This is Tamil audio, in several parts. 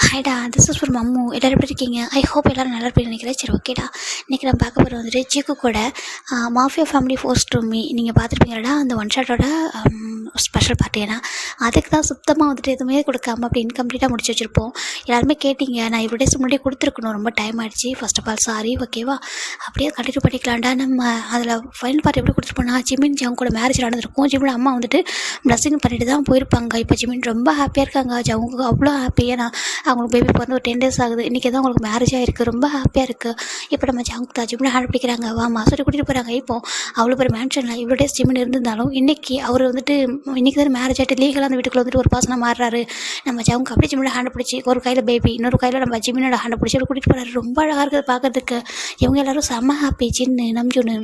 ஹாய்டா, திஸ் இஸ் ஃபார் மம்மு. எல்லோரும் எப்படி இருக்கீங்க? ஐ ஹோப் எல்லோரும் நல்லா இருப்பீங்கன்னு நினைக்கிறேன். சரி, ஓகேடா. இன்றைக்கி நான் பார்க்க போகிற வந்துட்டு ஜிக்கு கூட mafia family force to me. நீங்கள் பார்த்துருப்பீங்களா அந்த ஒன் ஷாட்டோட ஸ்பெஷல் பார்ட்டி. ஏன்னா அதுக்கு தான் சுத்தமாக வந்துட்டு எதுவுமே கொடுக்காம அப்படி இன்கம்ப்ளீட்டாக முடிச்சு வச்சுருப்போம். எல்லாருமே கேட்டிங்க, நான் இவ்வளோ டேஸ் முன்னாடி கொடுத்துருக்கணும், ரொம்ப டைம் ஆகிடுச்சு, ஃபர்ஸ்ட் ஆஃப் ஆல் சாரி, ஓகேவா? அப்படியே கண்டினியூ பண்ணிக்கலாம்டா. நம்ம அதில் ஃபைனல் பார்ட்டி எப்படி கொடுத்துருப்போம்னா, ஜிமின் ஜவுங்க கூட மேரேஜ் நடந்திருக்கும். ஜிமின் அம்மா வந்துட்டு பிளஸிங் பண்ணிட்டு தான் போயிருப்பாங்க. இப்போ ஜிமின் ரொம்ப ஹாப்பியாக இருக்காங்க. ஜவுங்க அவ்வளோ ஹாப்பி. ஏன்னா அவங்களுக்கு பேபி பிறந்து ஒரு 10 days ஆகுது. இன்றைக்கி தான் அவங்களுக்கு மேரேஜ் ஆகிருக்கு. ரொம்ப ஹாப்பியாக இருக்குது. இப்போ நம்ம ஜவுங்க ஜிமின் ஹேண்ட் பிடிக்கிறாங்க, வாமா சொல்லி கூட்டிகிட்டு போகிறாங்க. இப்போ அவ்வளோ பேர் மேன்ஷனில் இவ்வளோ டேஸ் ஜிமின் இருந்திருந்தாலும் இன்றைக்கி அவர் வந்துட்டு இன்றைக்கி தான் மேரேஜ் ஆகிட்டு லீகலாக அந்த வீட்டுக்குள்ள வந்துட்டு ஒரு பர்சனாக மாறுறாரு. நம்ம ஜவுங்க அப்படியே ஜிமினோட ஹேண்ட் பிடிச்சி, ஒரு கையில் பேபி, இன்னொரு கையில் நம்ம ஜிமினோட ஹேண்ட் பிடிச்சி கூட்டிகிட்டு போகிறாரு. ரொம்ப அழகாக இருக்குது பார்க்கறதுக்கு. இவங்க எல்லோரும் செம்ம ஹாப்பி. ஜின்னு நம்ஜுன்னு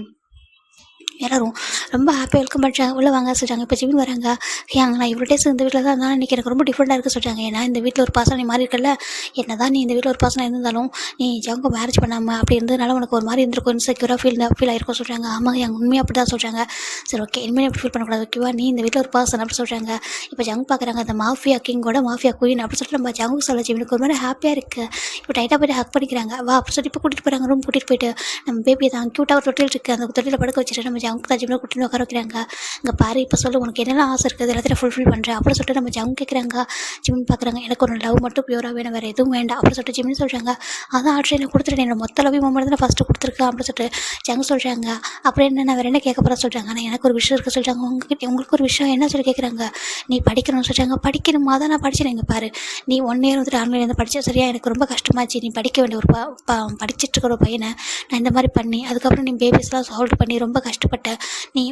எல்லோரும் ரொம்ப ஹாப்பியாக வெல்கம் பண்ணுறாங்க. உள்ளே வாங்க சொல்கிறாங்க. இப்போ ஜிமின் வராங்க. நான் இவ்வளோ டேஸ் இந்த வீட்டில் தான் இருந்தாலும் இன்றைக்கி எனக்கு ரொம்ப டிஃப்ரெண்ட்டாக இருக்குது சொல்கிறாங்க. ஏன்னா இந்த வீட்டில் ஒரு பர்சன் நீ மாறி இருக்கல, என்ன தான் நீ இந்த வீட்டில் ஒரு பர்சனாக இருந்தாலும் நீ ஜவுங்க மேரேஜ் பண்ணாமல் அப்படி இருந்ததுனால உனக்கு ஒரு மாதிரி இருந்திருக்கும், இன்செக்யூராக ஃபீல் ஆகிருக்கும் சொல்கிறாங்க. ஆமாங்க, எங்கள் உண்மையாக அப்படி தான் சொல்கிறாங்க. சரி, ஓகே, இனிமேல் எப்படி ஃபீல் பண்ணக்கூடாது, ஓகேவா? நீ இந்த வீட்டில் ஒரு பர்சன் அப்படி சொல்கிறாங்க. இப்போ ஜவுங்க பார்க்குறாங்க, அந்த மாஃபியா கிங்கோட மாஃபியா குயின் அப்படி சொல்லிட்டு நம்ம ஜவுங்க சொல்ல ஜிமினுக்கு ஒரு மாதிரி ஹாப்பியாக இருக்குது. இப்போ டைட்டாக போய்ட்டு ஹக் பண்ணிக்கிறாங்க. வா அப்படி சொல்லிட்டு இப்போ கூட்டிகிட்டு போகிறாங்க. ரூம் கூட்டிகிட்டு போயிட்டு நம்ம பேபி தான் க்யூட்டாக ஒரு தொட்டில் இருக்குது, அந்த தொட்டியில் படுக்க வச்சுட்டு நம்ம ஜவுங்க ஜிமினை கூட்டிட்டு உட்கார வைக்கிறாங்க. இங்கே பாரு, இப்போ சொல்லு உனக்கு என்னெல்லாம் ஆசை இருக்குது, எல்லாத்தையும் ஃபுல்ஃபில் பண்ணுறேன் அப்படின்னு சொல்லிட்டு நம்ம ஜவுங்க கேட்குறாங்க. ஜிமின் பார்க்குறாங்க, எனக்கு ஒரு லவ் மட்டும் பியூராக வேணும், வேறு எதுவும் வேண்டாம் அப்படின்னு சொல்லிட்டு ஜிமின் சொல்கிறாங்க. அதான் ஆல்ரெடி எனக்கு கொடுத்துட்டேன், என்னோட மொத்த லவ் மொமெண்ட் தான் ஃபஸ்ட்டு கொடுத்துருக்கேன் அப்படின்னு சொல்லிட்டு ஜவுங்க சொல்கிறாங்க. அப்புறம் என்ன வேறு என்ன கேட்க போகிறா சொல்கிறாங்க. ஆனால் எனக்கு ஒரு விஷயம் இருக்குது சொல்கிறாங்க. உங்களுக்கு ஒரு விஷயம் என்ன சொல்லி கேட்குறாங்க. நீ படிக்கணும்னு சொல்கிறாங்க. படிக்கணுமா? தான் நான் படித்தேன். இங்கே பாரு, நீ 1 year வந்துட்டு ஆன்லைன்லேருந்து படித்தேன் சரியா, எனக்கு ரொம்ப கஷ்டமாச்சு. நீ படிக்க வேண்டிய ஒரு படிச்சுட்டு இருக்கிற ஒரு பையனை நான் இந்த மாதிரி பண்ணி அதுக்கப்புறம் நீ பேபிஸ்லாம் சால்வ் பண்ணி ரொம்ப கஷ்டப்பட்டேன். நீ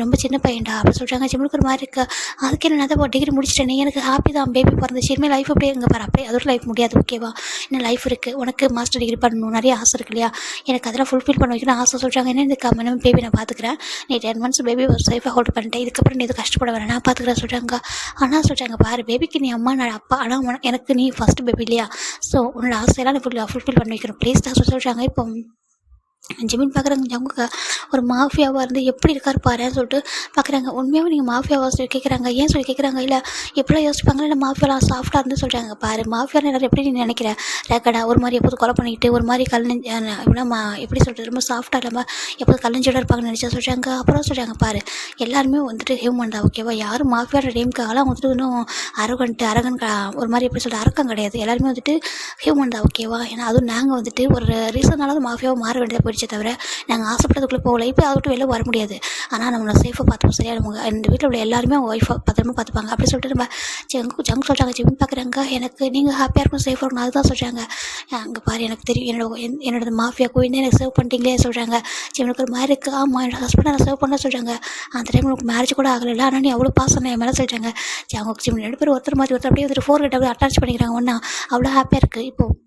ரொம்ப சின்ன பையன்டா அப்படி சொல்கிறாங்க. ஜிம்முக்கு ஒரு மாதிரி இருக்குது. அதுக்கு என்ன நான் தான் டிகிரி முடிச்சிட்டேன், எனக்கு ஹாப்பி தான், பேபி பிறந்துச்சு, இனிமேல் லைஃப் அப்படியே இங்கே பாரு. அப்படியே அதோட லைஃப் முடியாது, ஓகேவா? இன்னும் லைஃப் இருக்குது, உனக்கு மாஸ்டர் டிகிரி பண்ணணும், நிறைய ஆசை இருக்கு இல்லையா, எனக்கு அதெல்லாம் ஃபுல்ஃபில் பண்ண வைக்கணும் ஆசை சொல்கிறாங்க. என்ன இதுக்கு நம்ம பேபி நான் பார்த்துக்கிறேன், நீ 10 months பேபி ஒரு சேஃபாக ஹோல்ட் பண்ணிட்டேன், இதுக்கப்புறம் நீ இது கஷ்டப்பட வேணாம், நான் பார்த்துக்கிறேன் சொல்கிறாங்க. ஆனால் சொல்கிறாங்க, பாரு பேபிக்கு நீ அம்மா நான் அப்பா, ஆனால் எனக்கு நீ ஃபஸ்ட்டு பேபி இல்லையா, ஸோ உன்னோட ஆசையெல்லாம் நீ ஃபுல்ஃபில் பண்ணி வைக்கணும் ப்ளீஸ் தான் சொல்கிறாங்க. இப்போ ஜிமின் பார்க்குறாங்க, ஜவுங்க ஒரு மாஃபியாவாக இருந்து எப்படி இருக்கார் பாருன்னு சொல்லிட்டு பார்க்குறாங்க. உண்மையாகவே நீங்கள் மாஃபியாவாக சொல்லி கேட்குறாங்க. ஏன் சொல்லி கேட்குறாங்க. இல்லை எப்படிலாம் யோசிப்பாங்களா, இல்லை மாஃபியாலாம் சாஃப்டாக இருந்து சொல்கிறாங்க. பாரு, மாஃபியாவில் எல்லாரும் எப்படி நீ நினைக்கிற, ரேக்கடா ஒரு மாதிரி எப்போது கொலை பண்ணிக்கிட்டு ஒரு மாதிரி எப்படி சொல்கிறது, ரொம்ப சாஃப்டாக இல்லாமல் எப்போது கல்லஞ்சோட இருப்பாங்கன்னு நினச்சா சொல்கிறாங்க. அப்புறம் சொல்கிறாங்க, பாரு எல்லாருமே வந்துட்டு ஹியூமன் தான், ஓகேவா? யாரும் மாஃபியாவோட டேம்க்காகலாம் வந்துட்டு இன்னும் அரகன் ஒரு மாதிரி எப்படி சொல்கிறது அரக்கம் கிடையாது. எல்லாருமே வந்துட்டு ஹியூமன் தான், ஓகேவா? ஏன்னா அதுவும் நாங்கள் வந்துட்டு ஒரு ரீசனால மாஃபியாவை மாற வேண்டியதாக போயிடுச்சு தவிர நாங்கள் ஆசைப்பட்டதுக்குள்ளே போகல. இப்போ அதை விட்டு வெளில வர முடியாது. ஆனால் நம்மளை சேஃபாக பார்த்துப்போம் சரியா, நம்ம இந்த வீட்டில் உள்ள எல்லாருமே அவங்க ஒய்ஃபை பத்திரமா பார்த்துப்பாங்க அப்படி சொல்லிட்டு நம்ம ஜங்கு சொல்கிறாங்க. ஜிமின் பார்க்குறாங்க, எனக்கு நீங்கள் ஹாப்பியாக இருக்கணும், சேஃபாக இருக்கணும், அதுதான் சொல்கிறாங்க. அங்கே பாரு, எனக்கு தெரியும் என்னோட மாஃபியா கோயின் எனக்கு சேவ் பண்ணிட்டீங்களே சொல்கிறாங்க. ஜிமினுக்கு ஒரு மாதிரி இருக்குது. ஆமாம், என்னோட ஹஸ்பண்டை நான் சேவ் பண்ண சொல்கிறாங்க. அந்த டைம் உனக்கு மேரேஜ் கூட ஆகலை, ஆனால் நீ அவ்வளோ பாசம் என் மேலே சொல்கிறாங்க. அவங்க ஜிமின் 2 பேர் ஒருத்தர் மாதிரி ஒருத்தர் அப்படியே வந்துட்டு 4 கிட்ட அப்படியே அட்டாச் பண்ணிக்கிறாங்க. ஒன்றா அவ்வளோ ஹாப்பியாக இருக்குது. இப்போது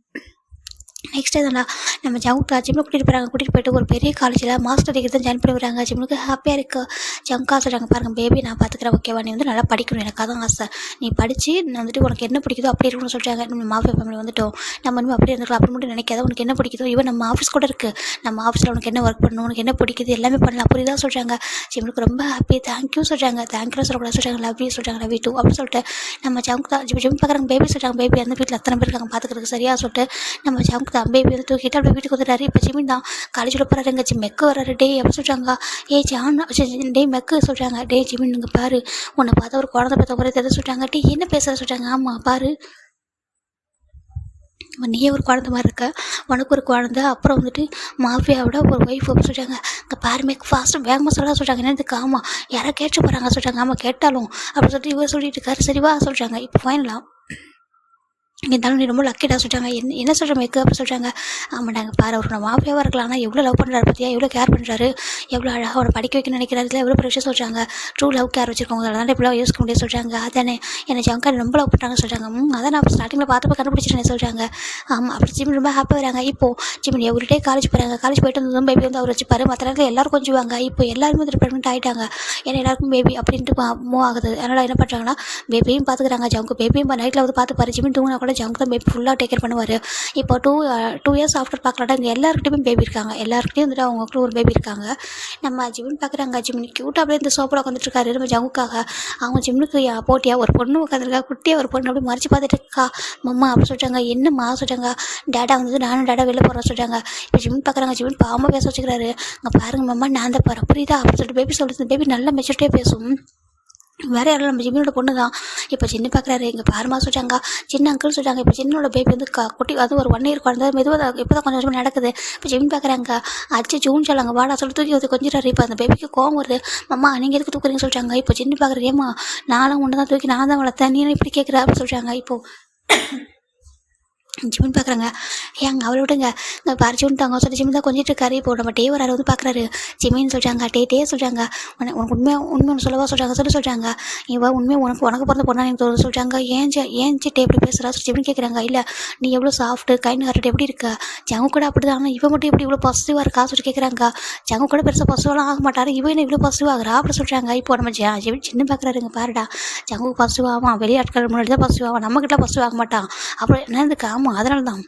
நெக்ஸ்ட் எதுனா நம்ம ஜவுங்கா ஜிம்மில் கூட்டிகிட்டு போயிட்டு ஒரு பெரிய காலேஜில் மாஸ்டர் டிகிரி தான் ஜாயின் பண்ணி வராங்க. ஜிம்முக்கு ஹாப்பியாக இருக்குது. ஜவுங்கா சொல்கிறாங்க, பாருங்கள் பேபி நான் பார்த்துக்கிறேன், ஓகேவா? நீ வந்து நல்லா படிக்கணும், எனக்கு அதான் ஆசை. நீ படித்து நான் வந்துட்டு உனக்கு என்ன பிடிக்குதோ அப்படி இருக்கணும்னு சொல்கிறாங்க. நம்ம மாஃபியா ஃபேமிலி வந்துட்டோம், நம்ம வந்து அப்படியே இருந்துக்கலாம் அப்படி மட்டும் நினைக்காத, உனக்கு என்ன பிடிக்குதோ ஈவன் நம்ம ஆஃபீஸ் கூட இருக்குது, நம்ம ஆஃபீஸில் உனக்கு என்ன ஒர்க் பண்ணணும், உனக்கு என்ன பிடிக்குது எல்லாமே பண்ணலாம் புரியுதா சொல்கிறாங்க. ஜிம்முக்கு ரொம்ப ஹாப்பி. தேங்க்யூ சொல்கிறாங்க. தேங்க்யூ சொல்லக்கூடாது சொல்கிறாங்க. லவ் யூ சொல்கிறாங்க. லவ் யூ டூ அப்படின்னு சொல்லிட்டு நம்ம ஜவுங்கா ஜிம் பார்க்குறாங்க. பேபி சொல்கிறாங்க, பேபி அந்த வீட்டில் அத்தனை பேர் இருக்காங்க பார்த்துக்கிறதுக்கு சரியா சொல்லிட்டு நம்ம ஜவுங்கா பேபி வந்து தூக்கிட்டு அப்படியே வீட்டுக்கு வந்துட்டாரு. இப்போ ஜிமின் தான் காலேஜில் போகிறாருங்க. மெக்கு வர்றாரு. டே எப்படி சொல்கிறாங்க, ஜான் டே மெக்கு சொல்கிறாங்க. டே ஜிமின் இங்கே பாரு, உன்னை பார்த்தா ஒரு குழந்தை பார்த்த குறைய எதை சொல்கிறாங்க. டே என்ன பேசுகிற சொல்கிறாங்க. ஆமாம் பாரு, நீயே ஒரு குழந்த மாதிரி இருக்க, உனக்கு ஒரு குழந்த, அப்புறம் வந்துட்டு மாஃபியாவோட ஒரு ஒய்ஃப் அப்படின்னு சொல்கிறாங்க. இங்கே பாரு மேக் ஃபாஸ்ட்டு வேகமாக சொல்ல சொல்கிறாங்க. என்ன இதுக்கு ஆமாம் யாராவது கேட்டு போகிறாங்க சொல்கிறாங்க. ஆமாம் கேட்டாலும் அப்படின்னு சொல்லிட்டு இவர் சொல்லிட்டு இருக்காரு. சரிவா சொல்கிறாங்க. இப்போ ஃபைனலாக இருந்தாலும் நீ ரொம்ப லக்கிடா சொல்கிறாங்க. என்ன சொல்கிற மேக்கு அப்படி சொல்கிறாங்க. ஆமாண்டாங்க பாரு, அவருக்கு நான் மாஃபியாவாக இருக்கலாம், ஆனால் எவ்வளோ லவ் பண்ணுறாரு பார்த்தியா, எவ்வளோ கேர் பண்ணுறாரு, எவ்வளோ அழகாக அவனை படிக்க வைக்கணும்னு நினைக்கிறாரு, இல்லை எவ்வளோ விஷயம் சொல்கிறாங்க. ட்ரூ லவ் கேர் வச்சுருக்கவங்க அதனால் இப்படிலாம் யோசிக்க முடியாது சொல்கிறாங்க. அதானே என்னை ஜங்கா ரொம்ப லவ் பண்ணுறாங்க சொல்கிறாங்க. அதான் நான் ஸ்டார்டிங்கில் பார்த்து கண்டுபிடிச்சிட்டேன் சொல்கிறாங்க. ஆமாம் அப்படி ஜிமின் ரொம்ப ஹாப்பியாக வராங்க. இப்போது ஜிமின் எவ்ரி டே காலேஜ் போகிறாங்க. காலேஜ் போயிட்டு வந்ததும் பேபி வந்து அவர் வச்சுப்பாரு. மற்ற நேரத்தில் எல்லோரும் கொஞ்சம் வாங்க. இப்போ எல்லாருமே வந்து ப்ரெக்னென்ட் ஆகிட்டாங்க. ஏன்னா எல்லாருக்கும் பேபி அப்படின்ட்டு மூவ் ஆகுது. அதனால் என்ன பண்ணுறாங்கன்னா பேபியும் பார்த்துக்கிறாங்க. ஜவுங்க பேபியும் நைட்டில் வந்து பார்த்துப்பாரு. ஜிமின் தூங்கினா கூட கூட ஜங்க் தான் பேபி ஃபுல்லாக டேக் கேர் பண்ணுவார். இப்போ 2 இயர்ஸ் ஆஃப்டர் பார்க்கலாட்டா இங்கே எல்லாருக்கிட்டையுமே பேபி இருக்காங்க. எல்லாருக்கிட்டையும் வந்துட்டு அவங்களுக்குள்ள ஒரு பேபி இருக்காங்க. நம்ம ஜிமின் பார்க்குறாங்க. ஜிமின் க்யூட்டாக அப்படியே இந்த சோப்பில் உட்காந்துட்ருக்காரு நம்ம ஜங்குக்காக. அவங்க ஜிம்னுக்கு போட்டியாக ஒரு பொண்ணு உட்காந்துருக்கா, குட்டியாக ஒரு பொண்ணு அப்படி மறைச்சி பார்த்துட்டு இருக்கா. மம்மா அப்படி சொல்லிட்டாங்க. என்னம்மா சொல்லிட்டாங்க. டேடா வந்து நானும் டேடா வெளில போகிறேன் சொல்லிட்டாங்க. இப்போ ஜிமின் பார்க்குறாங்க. ஜிமின் பாவமாக பேச வச்சுக்கிறாரு. அங்கே பாருங்க மம்மா நான் தான் பாரு புரியுதா அப்படின்னு சொல்லிட்டு பேபி சொல்லுது. பேபி நல்லா மெச்சூரிட்டியாக பேசும். வேறு யாரும் நம்ம ஜிம்மினோட பொண்ணு தான். இப்போ சின்ன பார்க்குறாரு. இங்கே பாருமா சொல்லிட்டாங்க. சின்ன அங்கிள் சொல்லிட்டாங்க. இப்போ சின்னோட பேபி வந்து குட்டி அது ஒரு 1 இயர் குழந்தை மெதுவாக இப்போ தான் கொஞ்சம் கொஞ்சமாக நடக்குது. இப்போ ஜிம் பார்க்குறாங்க. அச்சு ஜூன் சொல்லாங்க வாடா சொல்லி தூக்கி வந்து கொஞ்சிறாரு. இப்போ அந்த பேபிக்கு கோவம் வருது. அம்மா நீங்கள் எதுக்கு தூக்குறீங்கன்னு சொல்லிட்டாங்க. இப்போ சின்ன பார்க்குறது. ஏமா நானும் ஒன்று தான் தூக்கி நான் தான் வளர்த்தேன், நீ இப்படி கேட்குற அப்படின்னு சொல்லிட்டாங்க. இப்போது ஜிமின் பார்க்குறாங்க. ஏங்க அவளை விடுங்க. இங்கே பாரு ஜிமின் தாங்க சொல்லி ஜிமின் தான் கொஞ்சிட்டு இருக்காரு. இப்போ நம்ம டே வராரு வந்து பார்க்குறாரு. ஜிமின்னு சொல்லிட்டாங்க. டே சொல்லிட்டாங்க. உனக்கு உண்மை ஒன்று சொல்லவா சொல்கிறாங்க சொல்லிட்டாங்க. இவன் உண்மையை உனக்கு பிறந்த பொண்ணா எனக்கு தோணுது சொல்லிட்டாங்க. ஏன் டே எப்படி பேசுகிறா ஜிமின் கேட்குறாங்க. இல்லை நீ எவ்வளோ சாஃப்ட்டு கைண்ட் ஹார்ட் எப்படி இருக்க, ஜங்கு கூட அப்படி தான். ஆனால் இவன் மட்டும் எப்படி இவ்வளோ பாசிட்டிவாக இருக்கா சொல்லி கேட்குறாங்க. ஜங்கு கூட பெருசாக பாசிட்டிவாலாம் ஆக மாட்டார், இவன் என்ன இவ்வளோ பாசிட்டிவ் ஆகிறா அப்படி சொல்கிறாங்க. இப்போ நம்ம ஜிமின் சின்ன பார்க்குறாருங்க. பாருடா ஜங்கு பாசிட்டிவ் ஆவான், வெளியாட்கள் முன்னாடி தான் பாசிட்டிவ் ஆவான், நம்மக்கிட்ட பாசிட்டிவ் ஆக மாட்டான். அப்புறம் என்னதுக்கு ஆமாம் அதனால தான்.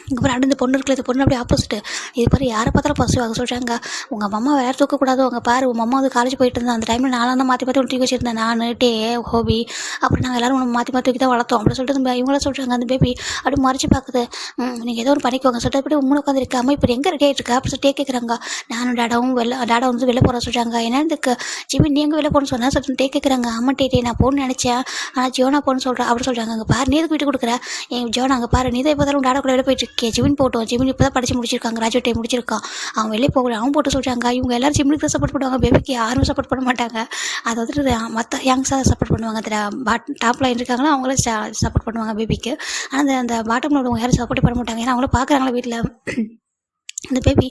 இங்கே பாரு அடுத்த பொண்ணு இருக்குல்ல, இந்த பொண்ணு அப்படியே ஆப்போசிட்டு. இது பாரு யாரை பார்த்தாலும் பாசிட்டிவ் ஆக சொல்கிறாங்க. உங்கள் அம்மா வேறு தூக்கக்கூடாது. உங்கள் பாரு உங்கள் அம்மா வந்து காலேஜ் போயிட்டு இருந்தா அந்த டைமில் நானும் தான் மாற்றி மாற்றி தூக்கி வச்சுருந்தேன். நான் டே ஹோபி அப்படி நாங்கள் எல்லோரும் மாற்றி மாற்றி தூக்கி தான் வளர்த்தோம் அப்படி சொல்லிட்டு இவங்களாம் சொல்கிறாங்க. அந்த பேபி அப்படி மறைச்சி பார்க்குது. நீங்கள் ஏதோ ஒரு பண்ணிக்கோங்க சொல்லிட்டு அப்படி உங்களை உட்காந்துருக்கு. அம்மா இப்போ எங்கே ரெடி ஆகிட்டு இருக்கா அப்படி சொல்லிட்டு கேட்குறாங்க. நானும் டேடா வந்து வெளில போகிறேன் சொல்கிறாங்க. என்னதுக்கு ஜிமின் நீங்கள் வெளில போகணும்னு சொன்னால் சொல்லிட்டு கேட்குறாங்க. அம்மா டே நான் போகணுன்னு நினச்சேன், ஆனால் ஜோனா போகணுன்னு சொல்கிறேன் அப்படி சொல்கிறாங்க. அங்கே பாரு நீ எதுக்கு விட்டு கொடுக்குற ஜோனா, அங்கே பாரு நீ தான் இப்போ தான் டேடா கூட வெளில போயிட்டு இருக்கே. ஜிமின் போட்டோம். ஜிமின் இப்போ தான் படித்து முடிச்சிருக்காங்க, கிராஜுவேட் முடிச்சிருக்கான். அவன் வெளியே போகல, அவன் போட்டு சொல்கிறாங்க. இவங்க எல்லாரும் ஜிம்னுக்கு தான் சப்போர்ட் பண்ணுவாங்க, பேபிக்கு யாரும் சப்போர்ட் பண்ண மாட்டாங்க. அதை வந்துட்டு மற்ற யங்ஸாக சப்போர்ட் பண்ணுவாங்க. அதில் டாப் லைன் இருக்காங்களோ அவங்களும் சப்போர்ட் பண்ணுவாங்க பேபிக்கு. ஆனால் அந்த பாட்டமில் உள்ளவங்க யாரும் சப்போர்ட் பண்ண மாட்டாங்க. ஏன்னா அவங்களும் பார்க்குறாங்களா வீட்டில். இந்த பேபி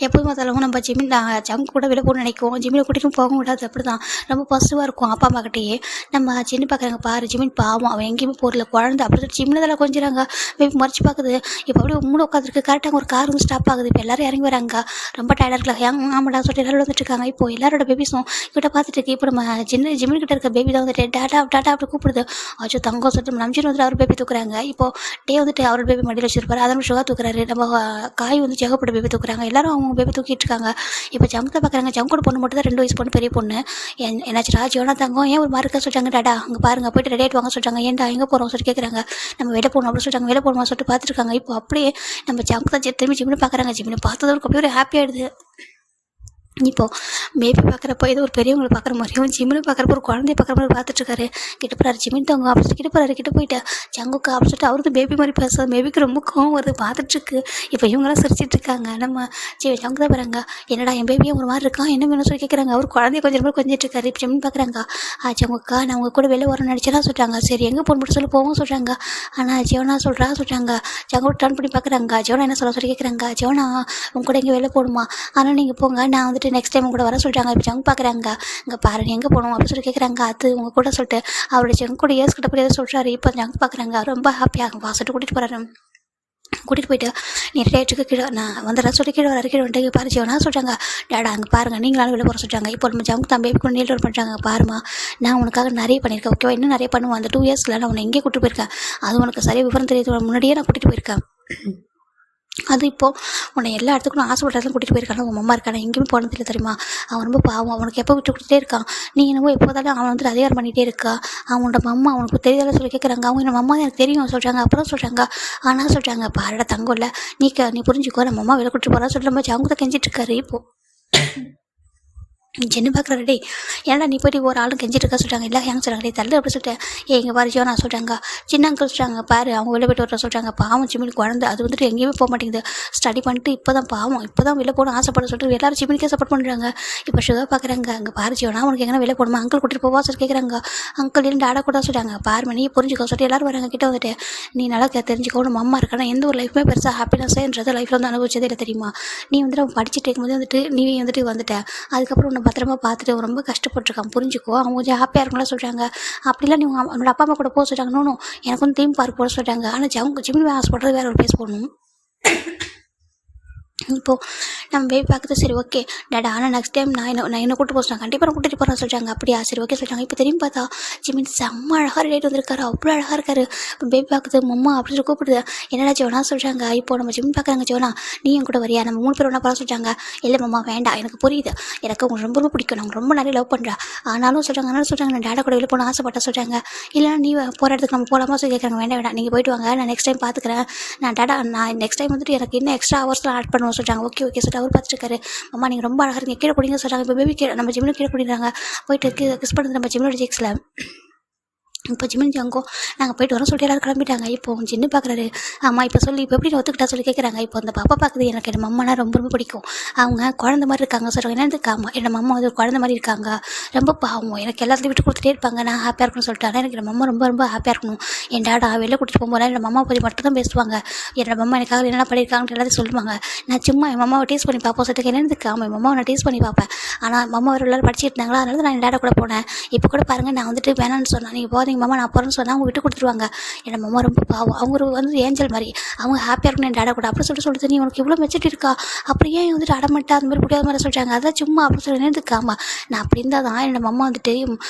எப்போதும் பார்த்தாலும் நம்ம ஜிமின் ஜங்க் கூட வெளில போகணும்னு நினைக்கும். ஜிம்மில் கூட்டிகிட்டு போக கூடாது அப்படி தான் ரொம்ப பாசிட்டிவாக இருக்கும் அப்பா அம்மா கிட்டேயே. நம்ம சின்ன பார்க்குறாங்க. பாரு ஜிமின் பாவம் அவன் எங்கேயுமே போகல குழந்தை அப்படி சொல்லிட்டு ஜிம்மில் தான் கொஞ்சிறாங்க. பேபி மறைச்சி பார்க்குது. இப்போ அப்படியே மூணு உட்காந்துருக்கு. கரெக்டாக ஒரு கார் வந்து ஸ்டாப் ஆகுது. இப்போ எல்லோரும் இறங்கி வராங்க. ரொம்ப டயர்டாக இருக்கலாம். ஆமாடா சொல்லிட்டு எல்லோரும் வந்துட்டு இருக்காங்க. இப்போ எல்லாரோட பேபிஸும் கிட்ட பார்த்துட்டு இருக்கு. இப்போ நம்ம ஜிமின் கிட்ட இருக்க பேபி தான் வந்துட்டு டாட்டா அப்படி கூப்பிடுது. அச்சோ தங்கம் சொல்லிட்டு நம்ஜின் வந்துட்டு அவர் பேபி தூக்குறாங்க. இப்போ டே வந்துட்டு அவரோட பேபி மடியில் வச்சிருப்பாரு. அதனால சுகா தூக்குறாரு. நம்ம காய் வந்து ஜெகப்பட்ட பேபி தூக்குறாங்க. எல்லாரும் அவங்க பேபி தூக்கிட்டு இருக்காங்க. இப்போ ஜம்கை பார்க்குறாங்க. ஜம்கோட பொண்ணு மட்டும் தான் 2 வயசு பொண்ணு, பெரிய பொண்ணு. என்னாச்சுடா ஜோனா தங்கம் ஏன் ஒரு மாதிரி இருக்க சொல்லிட்டாங்க. டாடா அங்கே பாருங்க போயிட்டு ரெடி ஆகிட்டு வாங்க சொல்லிட்டாங்க. ஏன்டா எங்கே போகிறோம் சொல்லி கேட்குறாங்க. நம்ம வெளில போகணும் அப்படின்னு சொல்லிட்டாங்க. வெளில போகணுமா சொல்லிட்டு பார்த்துருக்காங்க. இப்போ அப்படியே நம்ம ஜம்கு தான் திரும்பி ஜிம்னு பார்க்குறாங்க. ஜிம்னு பார்த்ததோடு அப்படியே ஒரு ஹாப்பி ஆகிடுது. இப்போது பேபி பார்க்குறப்போ ஏதோ ஒரு பெரியவங்களை பார்க்குற மாதிரியும் ஜிம்மில் பார்க்குறப்போ ஒரு குழந்தைய பார்க்குற மாதிரி பார்த்துட்ருக்காரு. கிட்ட போகிறாரு ஜிமின் தங்க அப்படி சொல்லிட்டு போகிறாரு. கிட்ட போயிட்டு ஜங்குக்கா அப்படி சொல்லிட்டு அவருக்கு பேபி மாதிரி பேசுறது. பேபிக்கு ரொம்ப கோவம் வருது பார்த்துட்ருக்கு. இப்போ இவங்களாம் சிரிச்சிட்ருக்காங்க. நம்ம ஜங்கு தான் போகிறாங்க. என்னடா என் பேபியும் ஒரு மாதிரி இருக்கான், என்ன வேணும்னு சொல்லி கேட்குறாங்க. அவர் குழந்தைய கொஞ்சம் மாதிரி கொஞ்சிட்ருக்காரு. இப்போ ஜிமின் பார்க்குறாங்க. ஜங்குக்கா நான் உங்கள் கூட வெளில வரணும்னு நினச்சேன்னா சொல்கிறாங்க. சரி எங்கே போகணும் மட்டும் சொல்லி போவோம் சொல்கிறாங்க. ஆனால் ஜோனா சொல்கிறாங்க. ஜங்கு டர்ன் பண்ணி பார்க்குறாங்க. ஜோனா என்ன சொல்லி கேட்குறாங்க. ஜோனா உங்க கூட எங்கே வெளில போகணுமா, ஆனால் நீங்கள் போங்க நான் வந்துட்டு நெக்ஸ்ட் டைம் கூட வர சொல்லிட்டாங்க. இப்போ ஜங்கு பார்க்குறாங்க. இங்கே பாருங்க எங்கே போகணும் அப்படின்னு சொல்லி கேட்குறாங்க. அது உங்கள் கூட சொல்லிட்டு அவருடைய ஜங்கு கூட இயர்ஸ் கிட்ட போய் எதாவது சொல்கிறாரு. இப்போ ஜங்கு பார்க்குறாங்க. ரொம்ப ஹாப்பியாக வாசிட்டு கூட்டிகிட்டு போகிறாரு. கூட்டிகிட்டு போயிட்டு நீ ரேட்டுக்கு கீழே நான் வந்துடுறேன் சொல்லி கீழே வந்துட்டு பாரு ஜோனா சொல்கிறாங்க. டேடா அங்கே பாருங்கள் நீங்களாலும் வெளில போகிற சொல்கிறாங்க. இப்போ நம்ம ஜங்கு தான் பேபி கூட நீல் பண்ணுறாங்க. பாருமா நான் உனக்காக நிறைய பண்ணியிருக்கேன், ஓகேவா, இன்னும் நிறைய பண்ணுவேன். அந்த 2 இயர்ஸில் நான் உன்னை எங்கேயே கூப்பிட்டு போயிருக்கேன். அது உனக்கு சரியாக விவரம் தெரியுது, முன்னாடியே நான் கூட்டிகிட்டு போயிருக்கேன். அது இப்போது உன்னை எல்லா இடத்துக்கும் நான் ஆசைப்பட்டதும் கூட்டிகிட்டு போயிருக்காங்க. உங்கள் அம்மா இருக்கான எங்கேயுமே போனதில்லை தெரியுமா. அவன் ரொம்ப பாவம், அவனுக்கு எப்போ விட்டு கொடுத்துட்டே இருக்கான். நீ என்னவோ எப்போதாலும் அவன் வந்துட்டு அதிகாரம் பண்ணிகிட்டே இருக்கா. அவனோட அம்மா அவனுக்கு தெரியாத சொல்லி கேட்குறாங்க. அவங்க நம்ம அம்மா எனக்கு தெரியும் சொல்கிறாங்க. அப்புறம் சொல்கிறாங்க. ஆனால் சொல்கிறாங்க பாருடா தங்கம் இல்லை நீ புரிஞ்சுக்கோ, நம்ம அம்மா வெளில கூட்டிட்டு போகிறா சொல்லிட்டு நம்ம அவங்க தான் கெஞ்சிட்டு இருக்காரு. இப்போது சின்ன பார்க்குற டே ஏன்னா நீ போய்ட்டு ஒரு ஆளும் கெஞ்சிட்டு இருக்கா சொல்கிறாங்க. இல்லை ஏங்க சொல்கிறாங்க தள்ளு அப்படி சொல்லிட்டேன். எங்கள் பாரு ஜோனா சொல்கிறாங்க. சின்ன அங்கிள் சொல்கிறாங்க. பாரு அவங்க வெளில போய்ட்டு வர சொல்கிறாங்க. பாவம் ஜிமின் குழந்தை அது வந்துட்டு எங்கேயுமே போக மாட்டேங்குது. ஸ்டடி பண்ணிட்டு இப்போ தான் பாவம் இப்போ தான் வெளில போகணும் ஆசைப்பட சொல்லிட்டு எல்லாரும் ஜிமினுக்கே சப்போர்ட் பண்ணுறாங்க. இப்போ சுகா பார்க்குறாங்க. அங்கே பாரு ஜோனா உனக்கு எங்கே வெளில போகணுமா, அங்கிள் கூட்டிட்டு போவா சொல்லி கேட்குறாங்க. அங்கிள் இல்லை டாடா கூட சொல்கிறாங்க. பாரு நீ புரிஞ்சுக்கோ சொல்லிட்டு எல்லாரும் வராங்க. கிட்ட வந்துட்டு நீ நல்லா தெரிஞ்சுக்கோ நம்ம அம்மா இருக்கானா எந்த ஒரு லைஃப்மே பெருசாக ஹாப்பினஸ்ஸேன்றது லைஃப்பில் வந்து அனுபவிச்சதே இல்லை தெரியுமா. நீ வந்துட்டு அவன் படிச்சுட்டு இருக்கும்போது வந்துட்டு நீ வந்துட்டேன். அதுக்கப்புறம் உன்னை பத்திரமா பார்த்துட்டு ரொம்ப கஷ்டப்பட்டுருக்கான் புரிஞ்சுக்கோ. அவங்க கொஞ்சம் ஹாப்பியாக இருக்கும்லாம் சொல்கிறாங்க. அப்படிலாம் நீ உன்னோட அப்பா அம்மா கூட போக சொல்கிறாங்க. எனக்கு வந்து தீம் பார்க் போட சொல்கிறாங்க. ஆனால் ஜிமின் ஆசைப்படுறது வேறு ஒரு பிளேஸ் போடணும். இப்போது நம்ம பேபி பார்க்குறது சரி ஓகே டாடா, ஆனால் நெக்ஸ்ட் டைம் நான் என்ன கூட்டு போக சொன்னாங்க, கண்டிப்பாக நான் கூட்டிகிட்டு போகிறேன் சொல்லிட்டாங்க. அப்படியா சரி ஓகே சொல்லிட்டாங்க. இப்போ திரும்பி பார்த்தா ஜிமின் செம்ம அழகாக ரெடி வந்திருக்காரு, அவ்வளோ அழகாக இருக்காரு. இப்போ பேபி பார்க்குது மம்மா அப்படின்னு கூப்பிடுது. என்னடா ஜோனா சொல்கிறாங்க, இப்போ நம்ம ஜிம் பார்க்குறாங்க ஜோனா நீ என் கூட வரியா, நம்ம 3 பேர் ஒன்றா போகிற சொல்லிட்டாங்க. இல்லை மம்மா வேண்டாம், எனக்கு புரியுது, எனக்கு உங்களுக்கு ரொம்ப ரொம்ப பிடிக்கும், நான் ரொம்ப நிறைய லவ் பண்ணுறேன், ஆனாலும் சொல்கிறாங்க நான் டாடா கூட வெளியே போகணும் ஆசைப்பட்டேன் சொல்கிறாங்க. இல்லைனா நீ போகிற இடத்துக்கு நம்ம போகலாமா சொல்லி கேட்குறாங்க. வேண்டாம் வேண்டாம், நீங்கள் போயிட்டு வாங்க, நான் நெக்ஸ்ட் டைம் பார்த்துக்கிறேன், நான் நெக்ஸ்ட் டைம் வந்துட்டு எனக்கு இன்னும் எக்ஸ்ட்ரா ஹவர்ஸ்லாம் ஆட் பண்ணுவோம் சொல்கிறாங்க. ஓகே ஓகே சொல்லிட்டு அவர் பார்த்துட்டு இருக்காரு. அம்மா நீங்கள் ரொம்ப அழகாக இருக்கீங்க, கீழே குடிங்க சொல்கிறாங்க. இப்போ பேபி கீழே நம்ம ஜிம்மில் கீழே குடிக்கிறாங்க. போயிட்டு கிஸ் பண்ணுறது நம்ம ஜிம்மோட ஜெக்ஸில். இப்போ ஜிமின் ஜங்கோ நாங்கள் போயிட்டு வரோம் சொல்லிட்டு எல்லாரும் கிளம்பிட்டாங்க. இப்போ ஜின்னு பார்க்குறாரு. ஆமாம் இப்போ சொல்லி இப்போ எப்படி ஒத்துக்கிட்டா சொல்லி கேட்குறாங்க. இப்போ அந்த பாப்பா பார்க்குது, எனக்கு என் மம்மானா ரொம்ப ரொம்ப பிடிக்கும், அவங்க குழந்த மாதிரி இருக்காங்க சொல்கிறாங்க. என்னது ஆமாம் என் மம்மா வந்து குழந்த மாதிரி இருக்காங்க, ரொம்ப பாவம், எனக்கு எல்லாத்தையும் விட்டு கொடுத்துட்டே இருப்பாங்க, நான் ஹாப்பியாக இருக்கணும்னு சொல்லிட்டு. ஆனால் எனக்கு என் மம்மா ரொம்ப ரொம்ப ஹாப்பியாக இருக்கணும், என் டாடா வெளில கூட்டிட்டு போகும்போது என் மம்மா பற்றி மட்டும் தான் பேசுவாங்க, என் மம்மா எனக்காக என்னென்ன பண்ணியிருக்காங்கன்னு எல்லாத்தையும் சொல்லுவாங்க. நான் சும்மா என் மம்மாவை டேஸ்ட் பண்ணி பார்ப்போம் சொல்லிட்டு. என்னது ஆமாம் என் மம்மாவை நான் டேஸ்ட் பண்ணி பார்ப்பேன், ஆனால் மம்மா ஒரு எல்லாரும் படிச்சுட்டு இருந்தாங்களா, அதனால நான் என் டாடா கூட போனேன். இப்போ கூட பாருங்கள் நான் வந்துட்டு வேணான்னு சொன்னேன், நீங்கள் போகிறீங்க மாமா நான் போகிறேன்னு சொன்னால் அவங்க விட்டு கொடுத்துருவாங்க. என் மம்மா ரொம்ப பாவம், அவங்க வந்து ஏஞ்சல் மாதிரி, அவங்க ஹாப்பியாக இருக்கணும் என் டாடா கூட அப்படி சொல்லிட்டு நீ உனக்கு இவ்வளோ மெச்சூரிட்டி இருக்கா, அப்படி ஏன் வந்துட்டு அடமட்டா அந்த மாதிரி பிடிக்காத மாதிரி சொல்கிறாங்க. அதான் சும்மா அப்படி சொல்லி இருக்காமா, நான் அப்படி இருந்தால் தான் என் மம்மா வந்துட்டு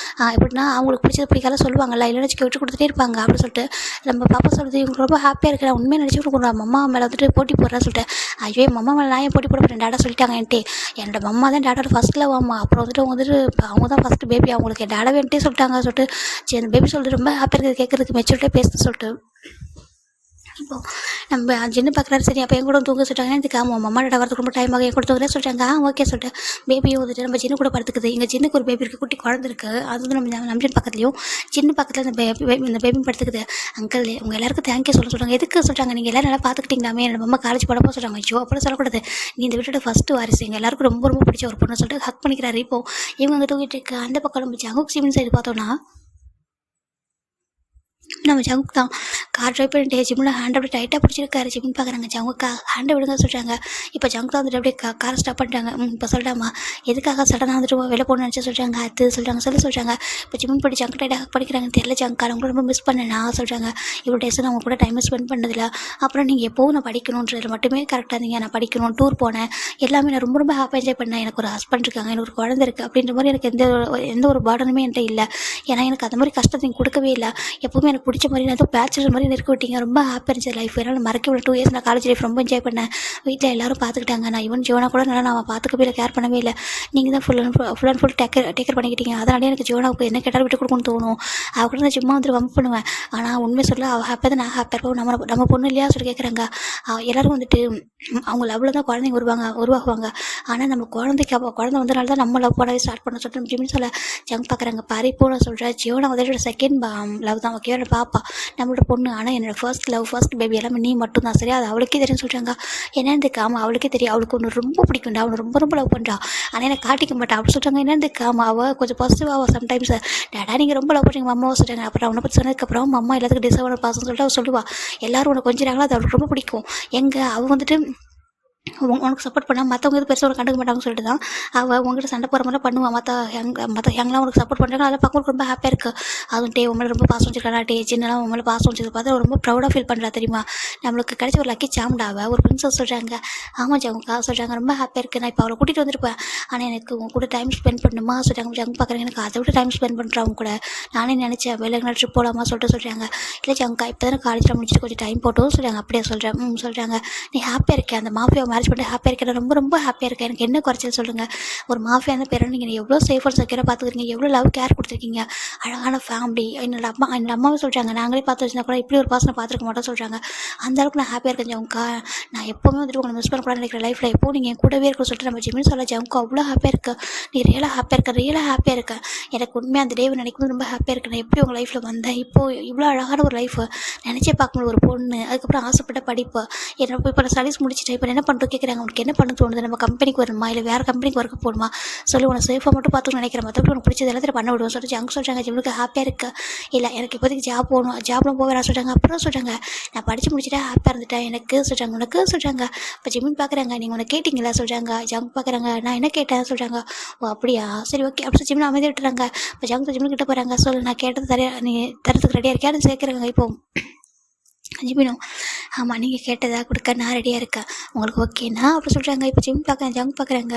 எப்படின்னா அவங்களுக்கு பிடிச்சது பிடிக்காத சொல்லுவாங்கல்ல, இல்லைன்னு வச்சுக்க விட்டு கொடுத்துட்டே இருப்பாங்க அப்படின்னு சொல்லிட்டு. நம்ம பாப்பா சொல்கிறது இவங்க ரொம்ப ஹாப்பியாக இருக்கிறேன், உண்மையை நினச்சி கொடுக்குறோம், மம்மா மேலே வந்துட்டு போட்டி போடுறேன் சொல்லிட்டு. ஐயோ மம்மா மேலே நான் ஏன் போட்டி போட போகிறேன், டாடா சொல்லிட்டாங்க என்கிட்ட, என்னோட மம்மா தான் டாடோட ஃபஸ்ட் லவ் ஆமா, அப்புறம் வந்துட்டு அவங்க தான் ஃபஸ்ட்டு பேபி, அவங்களுக்கு என் டாடா வேண்ட்டே சொல்லிட்டாங்க சொல்லிட்டு. சரி அந்த பேபி சொல்லிட்டு ரொம்ப ஹாப்பியாக இருக்குது கேட்குறதுக்கு, மெச்சூரிட்டியாக பேசுன்னு சொல்லிட்டு. இப்போது நம்ம ஜின்னு பார்க்குறாரு. சரி அப்போ என் கூட தூங்க சொல்லிட்டாங்க. இதுக்கு ஆமாம் அம்மா டாடா வரதுக்கு ரொம்ப டைம் ஆகும், என் கூட தூங்குறேன் சொல்லிட்டாங்க. ஓகே சொல்லிட்டு பேபியும் வந்துட்டு நம்ம ஜின்னு கூட படுத்துக்குது. எங்கள் ஜின்னுக்கு ஒரு பேபி இருக்குது, குட்டி குழந்தை இருக்குது, அது வந்து நம்ம ஜின் பக்கத்துலையும் ஜின்னு பக்கத்தில் இந்த பேபி படுத்துக்குது. அங்கிள் உங்கள் எல்லாருக்கும் தேங்க்யூ சொல்கிறாங்க. எதுக்கு சொல்கிறாங்க, நீங்கள் எல்லோரும் நல்லா பார்த்துக்கிட்டீங்களாமே, நம்ம அம்மா காலேஜ் போடப்போ சொல்கிறாங்க. ஐயோ அப்படி சொல்லக்கூடாது, நீ இந்த வீட்டோட ஃபஸ்ட்டு வாரிசு, எங்கள் எல்லாருக்கும் ரொம்ப ரொம்ப பிடிச்ச ஒரு பொண்ணு சொல்லிட்டு ஹக் பண்ணிக்கிறாரு. இப்போது இவங்க அங்கே தூங்கிட்டு இருக்கு. அந்த பக்கம் நம்ம ஜங்குக் சிமின் சைடு பார்த்தோன்னா நம்ம ஜங்குக் தான் கார் ட்ரைவ் பண்ணிட்டு ஜிம்மில் ஹேண்ட் அப்படியே டைட்டாக பிடிச்சிருக்காரு. ஜிம்னு பார்க்குறாங்க. ஜங்குக்கா ஹேண்டை விடுங்க சொல்கிறாங்க. இப்போ ஜங்குக் தான் வந்துட்டு அப்படியே காரை ஸ்டாப் பண்ணிட்டாங்க. இப்போ சொல்லிட்டாமா எதுக்காக சடனாக வந்துட்டு வெளில போகணும்னு நினச்சி சொல்கிறாங்க. அது சொல்கிறாங்க. இப்போ ஜிம்மின் படி ஜங்க் டைட்டாக படிக்கிறாங்க. தெரியல ஜங்கார் அவங்க ரொம்ப மிஸ் பண்ணேன்னா சொல்கிறாங்க. இவ்வளோ டேஸ் அவங்க கூட டைம் ஸ்பெண்ட் பண்ணதில்ல, அப்புறம் நீங்கள் எப்போவும் நான் படிக்கணுன்றதில் மட்டுமே கரெக்டாக இருந்தீங்க, நான் படிக்கணும் டூர் போனேன் எல்லாமே நான் ரொம்ப ரொம்ப ஹாப்பியாக என்ஜாய் பண்ணேன், எனக்கு ஒரு ஹஸ்பண்ட் இருக்காங்க, எனக்கு ஒரு குழந்தை இருக்குது அப்படின்ற மாதிரி எனக்கு எந்த ஒரு பார்டனுமே என்கிட்ட இல்லை. ஏன்னா எனக்கு அந்த மாதிரி கஷ்டத்தை நீங்கள் கொடுக்கவே இல்லை, எப்போவுமே எனக்கு பிடிச்ச மாதிரி நான் பேச்சுலர் மாதிரி இருக்க விட்டீங்க, ரொம்ப ஹாப்பியாக இருந்துச்சு லைஃப். என்னால் மறக்க விட 2 இயர்ஸ் நான் காலேஜ் லைஃப் ரொம்ப என்ஜாய் பண்ணேன். வீட்டில் எல்லாரும் பார்த்துக்கிட்டாங்க. நான் ஈவன் ஜோனா கூட நான் பார்த்துக்கவே இல்லை, கேர் பண்ணவே இல்லை. நீங்கள் தான் ஃபுல் அண்ட் ஃபுல் டேக்கர் பண்ணிக்கிட்டீங்க. அதனாலே எனக்கு ஜோனாவுக்கு என்ன கேட்டாலும் விட்டு கொடுக்கணும்னு தோணும். அவள் கூட நான் சும்மா வந்துட்டு வம்பு பண்ணுவேன். ஆனால் உண்மை சொல்ல அவள் ஹாப்பியாக தான் நான் ஹாப்பியாக இருப்போம். நம்ம பொண்ணு இல்லையா சொல்லி கேட்குறாங்க. எல்லோரும் வந்துட்டு அவங்க லவ்வில் தான் குழந்தைங்க உருவாகுவாங்க. ஆனால் நம்ம குழந்தை வந்தனால தான் நம்ம லவ் போடவே ஸ்டார்ட் பண்ண சொல்லிட்டு ஜிம்னு சொல்ல ஜங்க் பார்க்குறாங்க. பாரி இப்போ நான் சொல்கிறேன், ஜியோனா வந்து செகண்ட் லவ் தான் ஓகே பாப்பா நம்மளோட பொண்ணு, ஆனால் என்னோடய ஃபர்ஸ்ட் பேபி எல்லாமே நீ மட்டும் தான் சரி, அது அவளுக்கே தெரியும் சொல்கிறாங்க. என்னதுக்கு ஆமாம் அவளுக்கே தெரியும், அவளுக்கு ஒன்று ரொம்ப பிடிக்கும்டா, அவனை ரொம்ப ரொம்ப லவ் பண்ணுறா, ஆனால் எனக்கு காட்டிக்க மாட்டா அப்படி சொல்கிறாங்க. என்னதுக்கு ஆமாம் அவள் கொஞ்சம் பாசிட்டிவ் ஆகும் சம்டைம்ஸ், டேடா நீங்கள் ரொம்ப லவ் பண்ணுறீங்க அம்மாவை சொல்கிறாங்க. அப்புறம் அவனை பற்றி சொன்னதுக்கப்புறம் அம்மா எல்லாத்துக்கும் டிசர்வ் பாசம் சொல்லிட்டு அவள் சொல்லுவாள், எல்லோரும் உனக்கு கொஞ்சிறாங்களோ அது அவளுக்கு ரொம்ப பிடிக்கும். அவள் வந்துட்டு உனக்கு சப்போர்ட் பண்ணால் மற்றவங்க எது பெருசாக உனக்கு கண்டுக்க மாட்டாங்கன்னு சொல்லிட்டு தான் அவள் உங்கள்கிட்ட சண்டை போகிற மாதிரி பண்ணுவாள். மற்ற ஹேங்லாம் உனக்கு சப்போர்ட் பண்ணுறாங்க, அதில் பார்க்க ரொம்ப ஹாப்பியாக இருக்குது. அதுவும் உங்களை ரொம்ப பாசம் வச்சுருக்கா, சின்னலாம் உங்களை பாசம் வச்சது பார்த்து ரொம்ப ப்ரௌடாக ஃபீல் பண்ணுறா தெரியுமா. நம்மளுக்கு கிடைச்ச ஒரு லக்கி சாம்டாவை ஒரு பிரின்சஸ் சொல்கிறாங்க. ஆமாம் ஜங்குக்கா சொல்கிறாங்க, ரொம்ப ஹாப்பியாக இருக்குது, நான் இப்போ அவளை கூட்டிகிட்டு வந்திருப்பேன், ஆனால் எனக்கு உங்க கூட டைம் ஸ்பெண்ட் பண்ணணுமா சொல்கிறாங்க. ஜங்கு பார்க்குறேன், எனக்கு அதை விட டைம் ஸ்பெண்ட் பண்ணுறேன் அவங்க கூட, நானே நினச்சேன் வெளில ட்ரிப் போகலாமா சொல்கிறாங்க. இல்லை ஜங்கா இப்போ தானே காலேஜில் முடிச்சுட்டு கொஞ்சம் டைம் போட்டோம் சொல்கிறாங்க. அப்படியே சொல்கிறாங்க நீ ஹாப்பியாக இருக்கேன், அந்த மாஃபியா மேரேஜ் பண்ணிட்டு ஹாப்பியாக இருக்கேன், ரொம்ப ரொம்ப ஹாப்பியாக இருக்கேன், எனக்கு என்ன குறைச்சல் சொல்லுங்கள். ஒரு மாஃபியா அந்த பேரை நீங்கள் எவ்வளோ சேஃப் அண்ட் செக்யூராக பார்த்துக்கிறீங்க, எவ்வளோ லவ் கேர் கொடுத்துருக்கீங்க, அழகான ஃபேமிலி. என்னோட அம்மாவை சொல்கிறாங்க, நாங்களே பார்த்து வச்சுருந்தா கூட இப்படி ஒரு பாசனை பார்த்துருக்க மாட்டோம் சொல்கிறாங்க. அந்தளவுக்கு நான் ஹாப்பியாக இருக்கேன் ஜவுங்கா, நான் எப்போவுமே வந்துட்டு உங்களை மிஸ் பண்ணக்கூடாது நினைக்கிற லைஃப்பில் எப்போ நீங்கள் என் கூடவே இருக்கணும்னு சொல்லிட்டு நம்ம ஜிம்னு சொல்ல ஜவுங்கா அவ்வளோ ஹாப்பியாக இருக்க, நீ ரியலாக ஹாப்பியாக இருக்க, எனக்கு உண்மையாக அந்த டேவை நினைக்கும்போது ரொம்ப ஹாப்பியாக இருக்கு. நான் எப்படி உங்கள் லைஃப்பில் வந்தேன், இப்போது இவ்வளோ அழகான ஒரு லைஃப் நினச்சே பார்க்கணும், ஒரு பொண்ணு, அதுக்கப்புறம் ஆசைப்பட்ட படிப்பு, என்ன இப்போ நான் ஸ்டடீஸ் முடிச்சுட்டு இப்போ என்ன பண்ணுறோம் கேட்குறாங்க, உனக்கு என்ன பண்ண தோணுது, நம்ம கம்பெனிக்கு வரணுமா இல்லை வேறு கம்பெனிக்கு ஒர்க்கு போகணுமா சொல்லி உனக்கு சேஃபாக மட்டும் பார்த்துக்கணும் நினைக்கிறேன், மற்றபடி உனக்கு பிடிச்சது எல்லாத்தையும் பண்ண விடுவோம் சொல்லிட்டு ஜங்க் சொல்கிறாங்க. ஜிம்முக்கு ஹாப்பியாக இருக்க இல்லை எனக்கு இப்போதைக்கு ஜாப் போகணும், ஜாப்லாம் போவேன் சொல்கிறாங்க. அப்புறம் சொல்கிறாங்க நான் படித்து முடிச்சுட்டு ஹாப்பியாக இருந்துட்டேன் எனக்கு சொல்கிறாங்க. உனக்கு சொல்கிறாங்க. இப்போ ஜிம்மின்னு பார்க்குறாங்க, நீங்கள் உனக்கு கேட்டிங்களா சொல்கிறாங்க. ஜங்க் பார்க்குறாங்க, நான் என்ன கேட்டேன் சொல்கிறாங்க. ஓ அப்படியா சரி ஓகே அப்படி ஜிம்மில் அமைதி விட்டுறாங்க. இப்போ ஜங்க் ஜிம்மில் கிட்ட போகிறாங்க. சொல்லு நான் கேட்டது நீ தரத்துக்கு ரெடியாக இருக்கியான்னு சேர்க்குறாங்க. இப்போ ஜிமினும் ஆமாம் நீங்கள் கேட்டதாக கொடுக்க நான் ரெடியாக இருக்கேன், உங்களுக்கு ஓகேனா அப்படி சொல்கிறாங்க. இப்போ ஜிம் பார்க்குறேன் ஜங்க் பார்க்குறாங்க,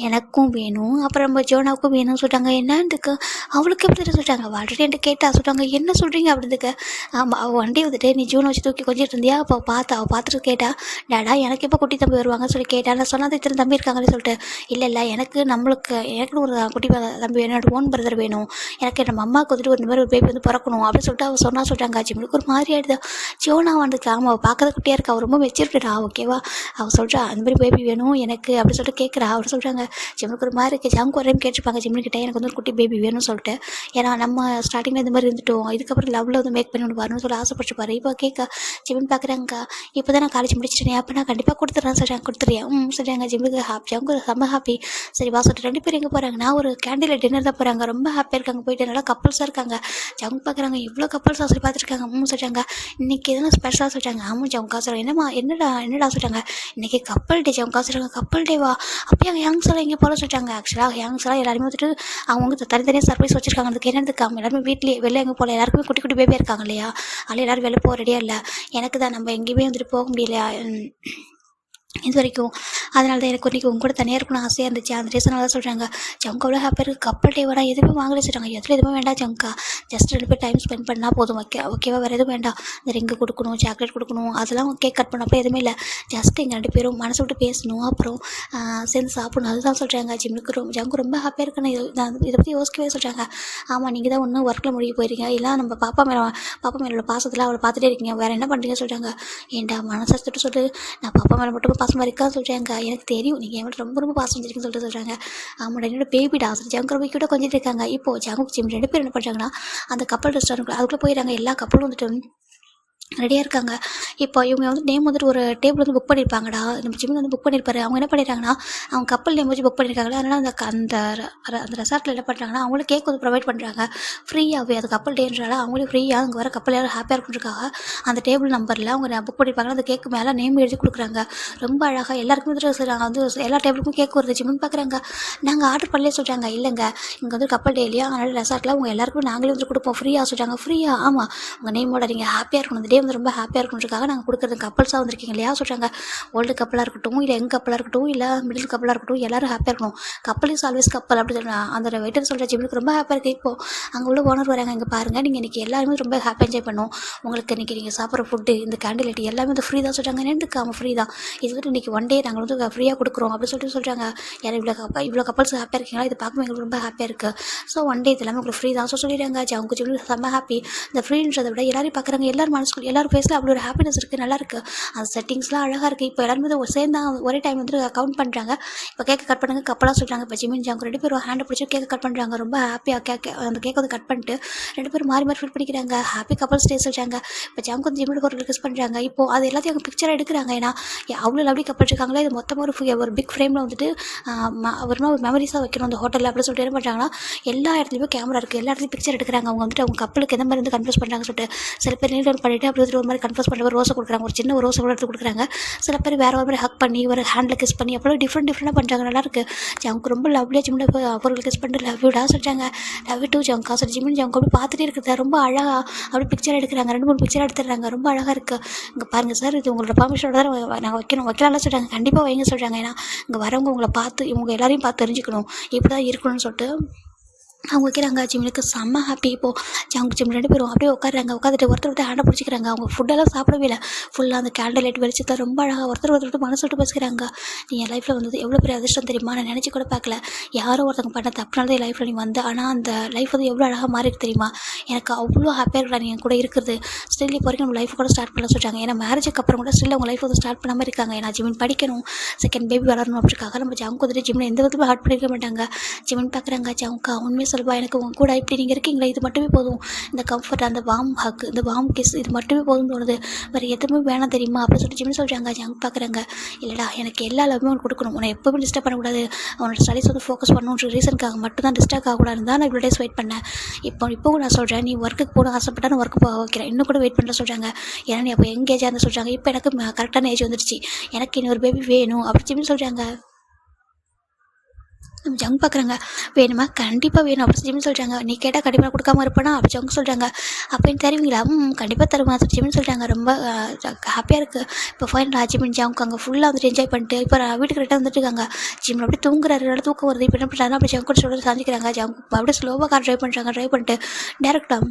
எனக்கும் வேணும் அப்புறம் நம்ம ஜோனாவுக்கும் வேணும்னு சொல்கிறாங்க. என்னதுக்கு அவளுக்கு எப்படி தெரியும் சொல்கிறாங்க. ஆல்ரெடி என்கிட்ட கேட்டா சொல்கிறாங்க, என்ன சொல்கிறீங்க அப்படிதுக்கு. ஆமாம் அவள் வண்டி வந்துட்டு நீ ஜூனை வச்சு தூக்கி கொஞ்சிட்டு இருந்தியா, அப்போ அவள் பார்த்துட்டு கேட்டா, டாடா எனக்கு எப்போ குட்டி தம்பி வருவாங்கன்னு சொல்லி கேட்டா. நான் சொன்னாத இத்தனை தம்பி இருக்காங்கன்னு சொல்லிட்டு, இல்லை எனக்கு ஒரு குட்டி தம்பி வேணும், என்னோட ஓன் பிரதர் வேணும், எனக்கு நம்ம அம்மாவுக்கு வந்துட்டு இந்த மாதிரி ஒரு பேபி வந்து பிறக்கணும் அப்படின்னு சொல்லிட்டு அவள் சொல்கிறாங்க. ஜிம்முக்கு ஒரு மாதிரி ஆகிடுது. ஜோனா வந்துட்டு ஆமாம் அவள் பார்க்கறது குட்டியாக இருக்கா, அவள் ரொம்ப மெச்சூரிட்டா ஓகேவா. அவள் சொல்கிறா அந்த மாதிரி பேபி வேணும் எனக்கு அப்படின்னு சொல்லிட்டு கேட்குறா அப்படின்னு சொல்கிறாங்க. ஜிம்முக்கு ஒரு மாதிரி இருக்குது. ஜாங்கு ஒரு டைம் கேட்டிருப்பாங்க ஜிம்முக்கிட்ட, எனக்கு வந்து ஒரு குட்டி பேபி வேணும்னு சொல்லிட்டு. ஏன்னா நம்ம ஸ்டார்டிங்கில் இந்த மாதிரி இருந்துட்டோம், இதுக்கப்புறம் லவ்வில் வந்து மேக் பண்ணி ஒன்று வரணும்னு சொல்லி ஆசைப்பட்டுருப்பாரு. இப்போ கேட்க ஜிம்முன்னு பார்க்குறாங்க. இப்போ தான் நான் காலேஜ் முடிச்சிட்டேன், அப்போ நான் கண்டிப்பாக கொடுத்துட்றேன் சொல்கிறாங்க. கொடுத்துறியா சொல்கிறாங்க. ஜிம்முக்கு ஜாங்கு செம்ம ஹாப்பி. சரி வா சொல்லிட்டு 2 பேர் எங்கே போகிறாங்க, நான் ஒரு கேண்டீனில் டின்னர் தான் போகிறாங்க, ரொம்ப ஹாப்பியாக இருக்காங்க. போயிட்டு நல்லா கப்பல்ஸாக இருக்காங்க. ஜங்கு பார்க்குறாங்க, இவ்வளோ கப்பல்ஸாக சொல்லி பார்த்துருக்காங்க. சொல்கிறாங்க இன்றைக்கி எதனா ஸ்பெஷலாக சொல்கிறாங்க. ஆமாம் ஜவுங்கா சொல்கிறாங்க. என்னடா சொல்கிறாங்க, இன்றைக்கி கப்பல் டே ஜவுங்கா சொல்கிறாங்க. கப்பல் டேவா, அப்போ யங்ஸ் எல்லாம் எங்கே போகிற சொல்லிட்டாங்க. ஆக்சுவலாக யங்ஸ் எல்லாம் எல்லாருமே வந்துட்டு அவங்க தனித்தனியாக சர்ப்ரைஸ் வச்சுருக்காங்க. அதுக்கு என்னதுக்கு அவங்க எல்லாருமே வீட்லேயே வெளில எங்கே போகல, எல்லாருக்குமே குட்டி குட்டி பேபியாக இருக்காங்க இல்லையா, அதில் எல்லோரும் வெளில போக ரெடியாக இல்லை. எனக்கு தான் நம்ம எங்கேயுமே வந்துட்டு போக முடியலையா இது வரைக்கும், அதனால தான் எனக்கு இன்றைக்கி உங்க கூட தனியாக இருக்கணும்னு ஆசையாக இருந்துச்சு. அந்த ரீசனால தான் சொல்கிறாங்க. ஜங்கு அவ்வளோ ஹாப்பியாக இருக்குது. கப்பல் டேவரா எதுவுமே வாங்கல சொல்கிறாங்க. எதுவுமே வேண்டாம் ஜங்கா, ஜஸ்ட் 2 பேர் டைம் ஸ்பெண்ட் பண்ணால் போதும், ஓகேவா, வேறு எதுவும் வேண்டாம். இந்த ரிங்கு கொடுக்கணும், சாக்லேட் கொடுக்கணும், அதெல்லாம் கேக் கட் பண்ண அப்போ எதுவுமே இல்லை. ஜஸ்ட் எங்கள் 2 பேரும் மனசு விட்டு பேசணும், அப்புறம் சேர்ந்து சாப்பிடணும், அதுதான் சொல்கிறாங்க. ஜங்கு ரொம்ப ஹாப்பியாக இருக்குன்னு இதை பற்றி யோசிக்கவே சொல்கிறாங்க. ஆமாம் நீங்கள் தான் ஒன்றும் ஒர்க்கில் முடிய போயிருங்க, இல்லை நம்ம பாப்பா மேலே உள்ள பாசத்தில் அவளை பார்த்துட்டே இருக்கீங்க, வேறு என்ன பண்ணுறீங்க சொல்கிறாங்க. ஏன்டா மனசை தொட்டு சொல்லு, நான் பாப்பா மேலே மட்டும் பாசமாக இருக்கா சொல்கிறாங்க. எனக்கு தெரியும் நீங்கள் என்கிட்ட ரொம்ப ரொம்ப பாசம் வச்சிருக்கீங்கன்னு சொல்லிட்டு சொல்கிறாங்க. ஆமாம் என்னோட பேபிடா ஜங்கு ரொம்ப கிட்ட கொஞ்சிட்டு இருக்காங்க. இப்போது ஜங்கு ஜிம் 2 பேர் என்ன பண்ணுறாங்கன்னா அந்த கப்பல் ரெஸ்டாரண்ட் அதுக்குள்ளே போயிடறாங்க. எல்லா கப்பலும் வந்துட்டு ரெடியாக இருக்காங்க. இப்போ இவங்க வந்து நேம் வந்துட்டு ஒரு டேபிள் வந்து புக் பண்ணியிருப்பாங்கடா, நம்ம ஜிம்மில் வந்து புக் பண்ணியிருப்பாரு. அவங்க என்ன பண்ணிடுறாங்கன்னா அவங்க கப்பல் நேம் வச்சு புக் பண்ணியிருக்காங்களா, அதனால் அந்த ரெசார்ட்டில் என்ன பண்ணுறாங்கன்னா அவங்களும் கேக் வந்து ப்ரொவைட் பண்ணுறாங்க ஃப்ரீயாகவே. அது கப்பல் டேன்றால அவங்களே ஃப்ரீயாக அங்கே வர கப்பல் யாரும் ஹாப்பியாக இருக்குன்றக்காக அந்த டேபிள் நம்பரில் அவங்க புக் பண்ணியிருப்பாங்க. அந்த கேக்கு மேலே நேம் எழுதி கொடுக்குறாங்க. ரொம்ப அழகாக எல்லாருக்குமே வந்துட்டு வந்து எல்லா டேபிளுக்கும் கேக் வருது. ஜிம்முன்னு பார்க்குறாங்க. நாங்கள் ஆர்டர் பண்ணலே சொல்கிறாங்க. இல்லைங்க இங்கே வந்து கப்பல் டேலியா, அதனால் ரெசார்ட்டில் அவங்க எல்லாருக்குமே நாங்களே வந்து கொடுப்போம் ஃப்ரீயாக சொல்கிறாங்க. ஃப்ரீயா, ஆமாம் உங்கள் நேமோட நீங்கள் ஹாப்பியாக இருக்கணும், அந்த டே வந்து ரொம்ப ஹாப்பியாக இருக்கணுன்றக்காக நாங்கள் கொடுக்குறது. கப்பல்ஸாக வந்திருக்கீங்க இல்லையா சொல்கிறாங்க. ஓல்டு கப்பலாக இருக்கட்டும், இல்லை யங் கப்பலாக இருக்கட்டும், இல்லை மிடில் கப்பலாக இருக்கட்டும், எல்லோரும் ஹாப்பியாக இருக்கணும். கப்பல் இஸ் ஆல்வேஸ் கப்பல் அப்படி அந்த வெயிட்டர் சொல்கிற ஜிம்முக்கு ரொம்ப ஹாப்பியாக இருக்குது. இப்போது அங்கே உள்ள ஓனர் வராங்க. இங்கே பாருங்கள் நீங்கள் இன்றைக்கி எல்லாருமே ரொம்ப ஹாப்பியாக என்ஜாய் பண்ணணும், உங்களுக்கு இன்றைக்கி நீங்கள் சாப்பிட்ற ஃபுட்டு இந்த கேண்டிலேட் எல்லாமே வந்து ஃப்ரீ தான் சொல்கிறாங்க. என்னதுக்கு அவன் ஃப்ரீ தான், இது வந்து இன்றைக்கி 1 டே நாங்கள் வந்து ஃப்ரீயாக கொடுக்குறோம் அப்படின்னு சொல்கிறாங்க. யாரும் இவ்வளோ கப்பல்ஸ் ஹாப்பியாக இருக்கீங்களா, இது பார்க்கும்போது எங்களுக்கு ரொம்ப ஹாப்பியாக இருக்குது. ஸோ 1 டே இது எல்லாமே உங்களுக்கு ஃப்ரீ தான் சொல்லிடுறாங்க. அவங்க ஜிம்முக்கு செம்ம ஹாப்பி. இந்த ஃப்ரீன்றதை விட எல்லாரையும் பார்க்குறாங்க, எல்லாரும் மனசுக்குள்ள எல்லாரும் ஃபேஸில் அப்படி ஒரு ஹாப்பினஸ் இருக்குது, நல்லாயிருக்கு. அந்த செட்டிங்ஸ்லாம் அழகாக இருக்குது. இப்போ எல்லாருமே வந்து சேர்ந்து ஒரே டைம் வந்து கவுண்ட் பண்ணுறாங்க. இப்போ கேக்கை கட் பண்ணுங்க கப்பலாக சொல்கிறாங்க. இப்போ ஜிமின் ஜாங்கு 2 பேரும் ஹேண்டை பிடிச்சி கேக்கை கட் பண்ணுறாங்க. ரொம்ப ஹாப்பியாக அந்த கேக்கை வந்து கட் பண்ணிட்டு 2 பேரும் மாறி மாறி ஃபீல் பண்ணிக்கிறாங்க. ஹாப்பி கப்பல்ஸ் டே சொல்கிறாங்க. இப்போ ஜாங்கு வந்து ஜிம்முக்கு ஒரு கிஸ் பண்ணுறாங்க. இப்போது அது எல்லாத்தையும் அவங்க பிக்சராக எடுக்கிறாங்க. ஏன்னா அவ்வளோ லவ்லி கப்பல் இருக்காங்களே, இது மொத்தமாக ஒரு பிக் ஃப்ரேமில் வந்துட்டு ஒரு மெமரிஸாக வைக்கணும் அந்த ஹோட்டலில் அப்படின்னு சொல்லிட்டு என்ன பண்ணுறாங்கன்னா எல்லா இடத்துலையுமே கேமரா இருக்குது, எல்லா இடத்துலையும் பிக்சர் எடுக்கிறாங்க. அவங்க வந்துட்டு அவங்க கப்பலுக்கு எந்த மாதிரி வந்து கன்ஃபியூஸ் பண்ணுறாங்கன்னு சொல்லிட்டு சில பேர் நீட் டவுன் பண்ணிவிட்டு அப்படி ஒரு மாதிரி கன்ஃபியூஸ் பண்ணுற ரோஸை கொடுக்குறாங்க, ஒரு சின்ன ஒரு ரோஸை கூட எடுத்து கொடுக்குறாங்க. சில பேர் வேறு ஒரு மாதிரி ஹக் பண்ணி ஒரு ஹேண்டில் கிஸ் பண்ணி அவ்வளோ டிஃப்ரெண்ட்டாக பண்ணுறாங்க. நல்லாயிருக்கு. அவங்க ரொம்ப லவ்லியாக ஜிம்மில் அவர்கள் கிஸ் பண்ணிட்டு லவ் யூடா சொல்கிறாங்க. லவ் யூ டூ ஜங்கா சொல்லி ஜிம்மின் ஜங்க அப்படி பார்த்துட்டே இருக்குது. ரொம்ப அழகாக அப்படி பிக்சர் எடுக்கிறாங்க. 2-3 பிக்சர் எடுத்துடுறாங்க. ரொம்ப அழகாக இருக்குது. இங்கே பாருங்கள் சார், இது உங்களோட பர்மிஷனோட தான் நாங்கள் வைக்கலாம்னு சொல்கிறாங்க. கண்டிப்பாக வைங்க சொல்கிறாங்க. ஏன்னா இங்கே வரவங்க உங்களை பார்த்து இவங்க எல்லாரையும் பார்த்து தெரிஞ்சுக்கணும், இப்படி தான் இருக்கணும்னு சொல்லிட்டு அவங்க வைக்கிறாங்க. ஜிம்முக்கு செம்ம ஹாப்பி. இப்போது அவங்க ஜிம் 2 பேரும் அப்படியே உட்காடுறாங்க. உட்காந்துட்டு ஒருத்தர் ஹேண்டை பிடிச்சிக்கிறாங்க. அவங்க ஃபுட்டெல்லாம் சாப்பிடவே இல்லை, ஃபுல்லாக அந்த கேண்டில் லைட் வெளிச்சத்தை ரொம்ப அழகாக ஒருத்தர் மனசு விட்டு பேசிக்கிறாங்க. நீ என் லைஃப்பில் வந்தது எவ்வளோ பெரிய அதிர்ஷ்டம் தெரியுமா, நான் நினச்சி கூட பார்க்கல. யாரோ ஒருத்தவங்க பண்ண தப்புனால என் லைஃப்பில் நீ வந்த, ஆனால் அந்த லைஃப் வந்து எவ்வளோ அழகாக மாறிட்டு தெரியுமா, எனக்கு அவ்வளோ ஹாப்பியாக இருக்கா நீ என் கூட இருக்கிறது. ஸ்டில் இப்போ வரைக்கும் நம்ம லைஃப் கூட ஸ்டார்ட் பண்ண சொல்கிறாங்க. ஏன்னா மேரேஜுக்கு அப்புறம் கூட ஸ்டில் அவங்க லைஃப் வந்து ஸ்டார்ட் பண்ணாமல் இருக்காங்க. ஏன்னா ஜிமின் படிக்கணும், செகண்ட் பேபி வளரணும் அப்படிக்காக நம்ம ஜாங்கு வந்துட்டு ஜிம்மில் எந்த விதத்துமே ஹார்ட் பண்ணியிருக்க மாட்டாங்க. ஜிமின் பார்க்குறாங்க. ஜாங்கா உண்மையை சொல்வா, எனக்கு உங்க கூட இப்படி நீங்கள் இருக்கீங்களா, இது மட்டுமே போதும். இந்த கம்ஃபர்ட், அந்த வார்ம் ஹக், இந்த வார்ம் கிஸ், இது மட்டுமே போதும்னு தோணுது. வேறு எதுவுமே வேணாம் தெரியுமா அப்படின்னு சொல்லிட்டு ஜிம்னு சொல்கிறாங்க. ஜாங் பார்க்குறாங்க. இல்லைடா எனக்கு எல்லா லவ்வுமே உனக்கு கொடுக்கணும், உன்னை எப்போவுமே டிஸ்டர்ப் பண்ணக்கூடாது, அவனோட ஸ்டடீஸ் வந்து ஃபோக்கஸ் பண்ணணுன்ற ரீசனுக்காக மட்டும் தான் டிஸ்டர்ப் ஆகக்கூடாது தான் நான் இவ்வளோ டேஸ் வெயிட் பண்ணேன். இப்போ நான் சொல்கிறேன், நீ ஒர்க்குக்கு போகணும் ஆசைப்பட்டா நான் ஒர்க்கு போக வைக்கிறேன், இன்னும் கூட வெயிட் பண்ண சொல்கிறாங்க. ஏன்னா நீ அப்போ எங்கேஜாக இருந்தால் சொல்கிறாங்க. இப்போ எனக்கு கரெக்டான ஏஜ் வந்துடுச்சு, எனக்கு இன்னொரு பேபி வேணும் அப்படி ஜிம்னு சொல்கிறாங்க. நம்ம ஜங்க் பார்க்குறாங்க. வேணுமா? கண்டிப்பாக வேணும் அப்படி ஜிம்னு சொல்கிறாங்க. நீ கேட்டால் கண்டிப்பாக கொடுக்காம இருப்பேனா அப்படி ஜங்க் சொல்கிறாங்க. அப்படின்னு தருவீங்களா? கண்டிப்பாக தருமா ஜிம்னு சொல்கிறாங்க. ரொம்ப ஹாப்பியாக இருக்குது. இப்போ ஃபைனலாக ஜிம்மின் ஜங்க் அங்கே ஃபுல்லாக வந்துட்டு என்ஜாய் பண்ணிட்டு இப்போ வீட்டுக்கு ரிட்டன் வந்துட்டு இருக்காங்க. ஜிம்மில் அப்படியே தூங்குறாரு. நல்லா தூக்கம் வருது. இப்போ என்ன பண்ணுறாங்க? அப்படி ஜங்க் சொல்லிட்டு சாஞ்சிக்கிறாங்க. ஜங்க் அப்படியே ஸ்லோவாக கார் ட்ரைவ் பண்ணுறாங்க. ட்ரைவ் பண்ணிட்டு டேரெக்டாக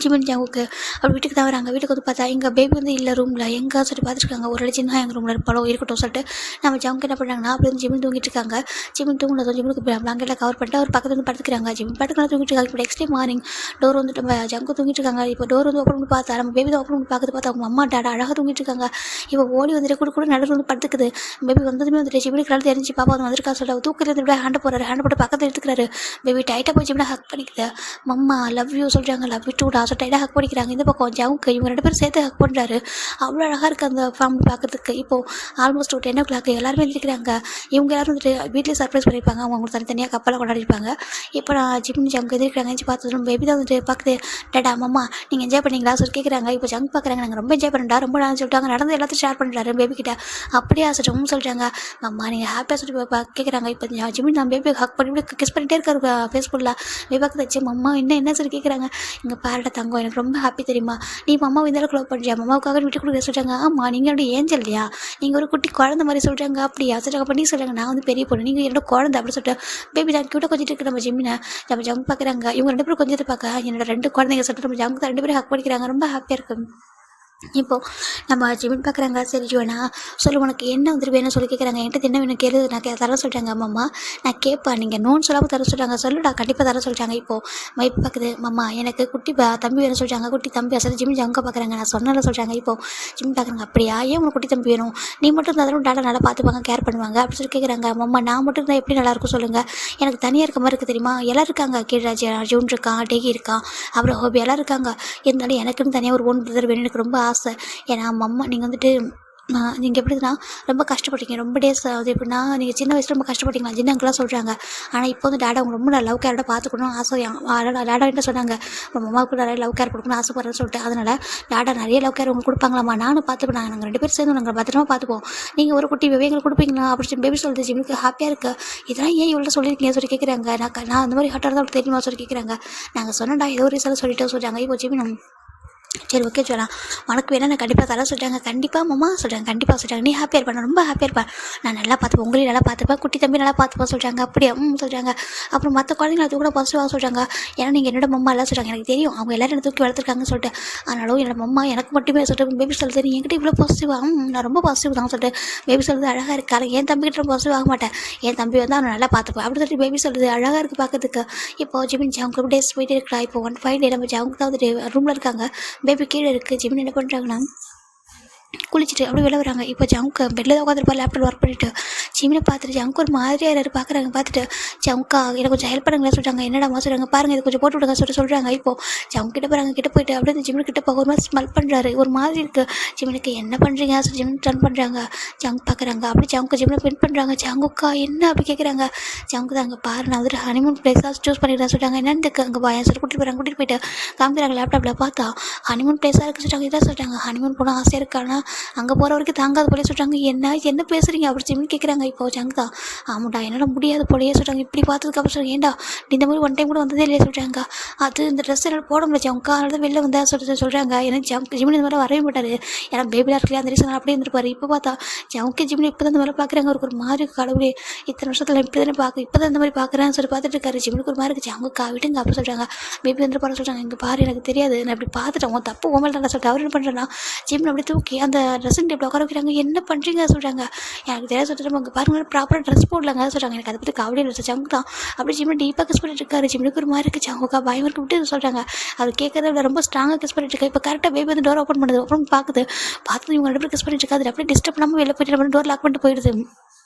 ஜிம்மின் ஜங்குக்கு அப்படி வீட்டுக்கு தான் வராங்க. வீட்டுக்கு வந்து பார்த்தா எங்கள் பேபி வந்து இல்லை ரூமில் எங்கே சொல்லிட்டு பார்த்துருக்காங்க. ஒரு சின்ன எங்கள் ரூமில் இருப்பாளோ இருக்கட்டும் சொல்லிட்டு நம்ம ஜங்க் என்ன பண்ணுறாங்கன்னா அப்படி வந்து ஜிம்மின் தூங்கிட்டு இருக்காங்க. ஜிம்மின் தூங்கினதும் ஜிம்முக்கு பிளாங்கெட்டில் கவர் பண்ணிட்டு அவர் பக்கத்தில் வந்து படுத்துக்கிறாங்க. ஜிம்மின் படுத்துக்கலாம் தூங்கிட்டு இருக்காங்க. இப்போ நெக்ஸ்ட் டே மார்னிங் டோர் வந்துட்டு நம்ம ஜங்கு தூங்கிட்டு இருக்காங்க. இப்போ டோர் வந்து ஓப்பன் பண்ணி பார்த்தா நம்ம பேபி தான் ஓப்பன் பண்ணி பார்த்தா அவங்க அம்மா டாடா அழகாக தூங்கிட்டு இருக்காங்க. இப்போ ஓடி வந்துட்டு கூட நடுவில் வந்து படுத்துக்குது. பேபி வந்ததுமே வந்துட்டு ஜிம்மின் கலந்து தெரிஞ்சு பாப்பா வந்து வந்திருக்கா சொல்லிட்டு தூக்கத்தில் இருந்து ஹேண்ட் போடுறாரு. ஹேண்ட் போட்டு பக்கத்தில் எடுத்துக்கிறாரு. பேபி டைட்டாக போய் ஜிம்மில் ஹக் பண்ணிக்குது. மம்மா லவ் யூ சொல்கிறாங்க. லவ் யூ டூடா ஸோ டைட்டாக ஹக் பண்ணிக்கிறாங்க. இந்த பக்கம் ஜவுக்கு இவங்க 2 பேரும் சேர்த்து ஹக் பண்ணுறாரு. அவ்வளோ அழகாக இருக்குது அந்த ஃபேமிலி பார்க்கறதுக்கு. இப்போது ஆல்மோஸ்ட் ஒரு 10 o'clock எல்லாருமே எழுந்திருக்கிறாங்க. இவங்க எல்லாரும் வந்துட்டு வீட்டிலே சர்ப்ரைஸ் பண்ணியிருப்பாங்க. அவங்க தனித்தனியாக கப்பலாக கொண்டாடிருப்பாங்க. இப்போ நான் ஜிம் ஜங்க் எதிர்க்கிறாங்க. எஞ்சி பார்த்ததும் பேபி தான் வந்துட்டு பார்க்குது. டேடா மம்மா நீங்கள் என்ஜாய் பண்ணீங்களா சொல்லி கேட்குறாங்க. இப்போ ஜங்க் பார்க்குறாங்க. நாங்கள் ரொம்ப என்ஜாய் பண்ணுறா ரொம்ப நான் சொல்லிட்டாங்க. நடந்து எல்லாத்தையும் ஷேர் பண்ணுறாரு பேபி கிட்ட. அப்படியே சொல்லிட்டு சொல்கிறாங்க. மம்மா நீங்கள் ஹாப்பியாக சொல்லிட்டு கேட்குறாங்க. இப்போ ஜிம்மி நான் பேபி ஹக் பண்ணி கிஸ் பண்ணிட்டே இருக்காரு ஃபேஸ்புக்கில். பேபி பார்க்குது மம்மா என்ன சொல்லி கேட்குறாங்க. இங்கே பாருடா தங்கம் எனக்கு ரொம்ப ஹாப்பி தெரியுமா நீ மம்மாவை இந்த அளவுக்கு லவ் பண்ணுறியா மம்மாவுக்காக விட்டு கொடுக்க சொல்கிறாங்க. ஆமாம் நீங்கள் என்னோட ஏஞ்சல் இல்லையா நீங்கள் ஒரு குட்டி குழந்தை மாதிரி சொல்கிறாங்க. அப்படியா சொல்கிறாங்க. அப்போ நீ சொல்கிறாங்க நான் வந்து பெரிய பொண்ணு நீங்கள் என்னோட குழந்தை அப்படி சொல்லிட்டு பேபி நான் கிட்ட கொஞ்சிட்டு இருக்கு நம்ம ஜிம்மினை நம்ம ஜங்க் பார்க்குறாங்க. இவங்க 2 பேரும் கொஞ்சத்தை பார்க்க என்னோட 2 குழந்தைங்க சொல்லிட்டு நம்ம ஜங்க் 2 பேரும் ஹக் பண்ணிக்கிறாங்க. ரொம்ப ஹாப்பியாக இருக்குது. இப்போது நம்ம ஜிமின் பார்க்குறாங்க. சரி ஜுவனா சொல்லு உனக்கு என்ன வந்துட்டு வேணும்னு சொல்லி கேட்குறாங்க. என்கிட்ட என்ன வேணும் கேளு நான் தர சொல்கிறாங்க. அம்மா நான் கேட்பேன் நீங்கள் நோன்னு சொல்லாமல் தர சொல்கிறாங்க. சொல்லுடா கண்டிப்பாக தர சொல்கிறாங்க. இப்போது மைப்பு பார்க்குது. மம்மா எனக்கு குட்டி தம்பி வேணும் சொல்கிறாங்க. குட்டி தம்பி அசல் ஜிமின் ஜங்க பார்க்குறாங்க. நான் சொன்னால சொல்கிறாங்க. இப்போது ஜிமின் பார்க்குறாங்க. அப்படியா ஏன் உனக்கு குட்டி தம்பி வேணும் நீ மட்டும் இருந்தாலும் டாடா நல்லா பார்த்துப்பாங்க கேர் பண்ணுவாங்க அப்படி சொல்லி கேட்குறாங்க. மம்மா நான் மட்டும் இருந்தால் எப்படி நல்லாயிருக்கும் சொல்லுங்கள் எனக்கு தனியாக இருக்க மாதிரி இருக்குது தெரியுமா எல்லோரும் இருக்காங்க. கீழராஜ் அர்ஜுன் இருக்கான் டேகி இருக்கான் அப்புறம் ஹோபி எல்லோரும் இருக்காங்க. இருந்தாலும் எனக்குன்னு தனியாக ஒரு ஓன் பிரதர் வேணும் எனக்கு ரொம்ப ஆசை. ஏன்னா அம்மா நீங்கள் வந்துட்டு நீங்கள் எப்படின்னா ரொம்ப கஷ்டப்பட்டீங்க ரொம்ப டேஸ் அது எப்படின்னா நீங்கள் சின்ன வயசில் ரொம்ப கஷ்டப்பட்டீங்களா சின்ன அங்கெல்லாம் சொல்கிறாங்க. ஆனால் இப்போ வந்து டேடா அவங்க ரொம்ப லவ் கேரோட பார்த்துக்கணும் ஆசை டேடா என்ன சொன்னாங்க அம்மாவுக்கு நிறைய லவ் கேர் கொடுக்கணும் ஆசைப்படுறேன்னு சொல்லிட்டு அதனால் டேடா நிறைய லவ் கேர் உங்களுக்கு கொடுப்பாங்களாம்மா நானும் பார்த்துப்பேன் நாங்கள் 2 பேரும் சேர்ந்து நாங்கள் பத்திரமா பார்த்துப்போம் நீங்கள் ஒரு குட்டி எங்களுக்கு கொடுப்பீங்களா அப்படி பேபி சொல்லுது ஜிம்முக்கு ஹாப்பியாக இருக்குது. இதெல்லாம் ஏன் இவ்வளோ சொல்லியிருக்கீங்க சொல்லி கேட்குறாங்க. நான் அந்த மாதிரி ஹாட்டாக தான் தெரியுமா சொல்லி கேட்குறாங்க. நாங்கள் சொன்னடா ஏதோ ஒரு ரீசன் சொல்லிட்டு சொல்கிறாங்க. இப்போ ஜிம்மி சரி ஓகே சொல்லலாம் உனக்கு வேணா நான் கண்டிப்பாக தர சொல்கிறாங்க. கண்டிப்பாக மாமா சொல்கிறாங்க. கண்டிப்பாக சொல்கிறாங்க. நீ ஹாப்பியாக இருப்பேன் நான் ரொம்ப ஹாப்பியாக இருப்பேன் நான் நல்லா பார்த்துப்பேன் உங்களையும் நல்லா பார்த்துப்பேன் குட்டி தம்பி நல்லா பார்த்துப்பேன் சொல்கிறாங்க. அப்படியே சொல்கிறாங்க. அப்புறம் மற்ற குழந்தைங்க அது கூட பாசிட்டிவாக சொல்கிறாங்க. ஏன்னா நீங்கள் என்னோட மம்மா எல்லாம் சொல்கிறாங்க எனக்கு தெரியும் அவங்க எல்லோரும் தூக்கி வளர்த்துருக்காங்கன்னு சொல்லிட்டு அதனாலும் என்னோட மம்மா எனக்கு மட்டுமே சொல்லிட்டு பேபி சொல்லுது நீ என்கிட்ட இவ்வளோ பாசிட்டிவாக நான் ரொம்ப பாசிட்டிவ் தான் சொல்லிட்டு பேபி சொல்லுது அழகாக இருக்காரு என் தம்பிக்கிட்ட ரொம்ப பாசிட்டிவ் ஆக மாட்டேன் என் தம்பி வந்து அவனை நல்லா பார்த்துப்பேன் அப்படி சொல்லிட்டு பேபி சொல்லுது அழகாக இருக்குது பார்க்கறதுக்கு. இப்போ ஜிமின் ஜவுங்க டேஸ் போயிட்டு இருக்கிறா. இப்போ 1 5 டே நம்ம ஜவுங்க தான் வந்துட்டு ரூமில் இருக்காங்க. பேபி கீழே இருக்குது. ஜிமின் என்ன பண்ணுறாங்கன்னா குளிச்சுட்டு அப்படியே வெளில வராங்க. இப்போ ஜங்க் பெட்டில் தான் உட்காந்துருப்பா லேப்டாப் ஒர்க் பண்ணிவிட்டு ஜிமினை பார்த்துட்டு ஜங்க் ஒரு மாதிரியாக யாராவது பார்க்குறாங்க. பார்த்துட்டு ஜங்கா எனக்கு கொஞ்சம் ஹெல்ப் பண்ணுங்களா சொல்கிறாங்க. என்னடாமா சொல்கிறாங்க பாருங்கள் இது கொஞ்சம் போட்டு விடுங்க சொல்கிறாங்க. இப்போது ஜங்க் கிட்ட போகிறாங்க. கிட்ட போயிட்டு அப்படியே ஜிமின் கிட்ட போக ஒரு மாதிரி ஸ்மெல் பண்ணுறாரு ஒரு மாதிரி இருக்குது. ஜிமினுக்கு என்ன பண்ணுறீங்க சொல்லி ஜிமின் டர்ன் பண்ணுறாங்க. ஜங்க் பார்க்குறாங்க. அப்படி ஜங்க் ஜிமினை பின் பண்ணுறாங்க. ஜங்குக்கா என்ன அப்படி கேட்குறாங்க. ஜங்கு தான் அங்கே பாரு நான் வந்துட்டு ஹனிமூன் பிளேஸாக சூஸ் பண்ணிடுறேன் சொல்கிறாங்க. என்னென்னு அங்கே பயம் சொல்லி கூட்டிகிட்டு போயிட்டு காமிக்கிறாங்க. லேப்டாப்பில் பார்த்தா ஹனிமூன் பிளேஸாக இருக்குது சொல்கிறாங்க. இதான் சொல்கிறாங்க ஹனிமூன் போனால் ஆசையாக இருக்கானா அங்கே போகிற வரைக்கும் தாங்காத போலே சொல்கிறாங்க. என்ன பேசுகிறீங்க அப்படி ஜிமின் கேட்குறாங்க. இப்போ ஜங்க் தான் ஆமாண்டா என்னால் முடியாது போலையே சொல்கிறாங்க. இப்படி பார்த்ததுக்கு அப்புறம் சொல்லுங்க ஏன்டா நீ இந்த மாதிரி 1 டைம் கூட வந்ததே இல்லையா சொல்கிறாங்க. அது இந்த ட்ரெஸ் என்னால் போட முடியாது ஜங்க் அதனால தான் வெளில வந்தா சொல்கிறாங்க. ஏன்னா ஜிமின் இந்த மாதிரி வரவே மாட்டார் ஏன்னா பேபியாக இருக்கலையா அந்த ரீசன் அப்படியே இருந்திருப்பாரு. இப்போ பார்த்தா ஜங்க்கு ஜிமின் இப்போ தான் இந்த மாதிரி பார்க்குறாங்க. அவருக்கு ஒரு மாதிரி கடவுளே இத்தனை வருஷத்தில் இப்படி தானே இப்போ தான் இந்த மாதிரி பார்க்குறேன்னு சொல்லி பார்த்துட்டு இருக்காரு. ஜிமினுக்கு ஒரு மாதிரி இருக்குது. ஜங்குக்கா விட்டுங்க அப்படி சொல்கிறாங்க. பேபி வந்து பாரு சொல்கிறாங்க. இங்கே பாரு எனக்கு தெரியாது நான் இப்படி பார்த்துட்டேன் உன் தப்பு ஓமல் தான் சொல்லிட்டு அவர் என்ன பண்ணுறேன்னா ஜிமின் அப்படி தூக்கி அந்த ட்ரெஸ்ஸிங் டேபிள் உட்கார வைக்கிறாங்க. என்ன பண்ணுறீங்க சொல்கிறாங்க. எனக்கு தெரியாது சொல்லிட்டு அங்கே பாருங்க ப்ராப்பராக ட்ரெஸ் போடலாங்க சொல்கிறாங்க. எனக்கு அதை பற்றி கவலை இல்லை ஜங்கு தான் அப்படி ஜிமின் டீப்பாக கிஸ் பண்ணிட்டு இருக்காரு. ஜிமினுக்கு ஒரு மாதிரி இருக்குது. ஜங்குக்கா பயம் இருக்கு விட்டு சொல்கிறாங்க. அவர் கேட்கறத ரொம்ப ஸ்ட்ராங்காக கிஸ் பண்ணிட்டு இருக்கா. இப்போ கரெக்டாக பேபி வந்து டோர் ஓப்பன் பண்ணுது. அப்புறம் பார்த்து இவங்க 2 பேரும் கிஸ் பண்ணிட்டு இருக்காது. அப்படியே டிஸ்டர்ப் பண்ணாமல் வெளில போயிட்டு டோர் லாக் பண்ணிட்டு போயிடுது.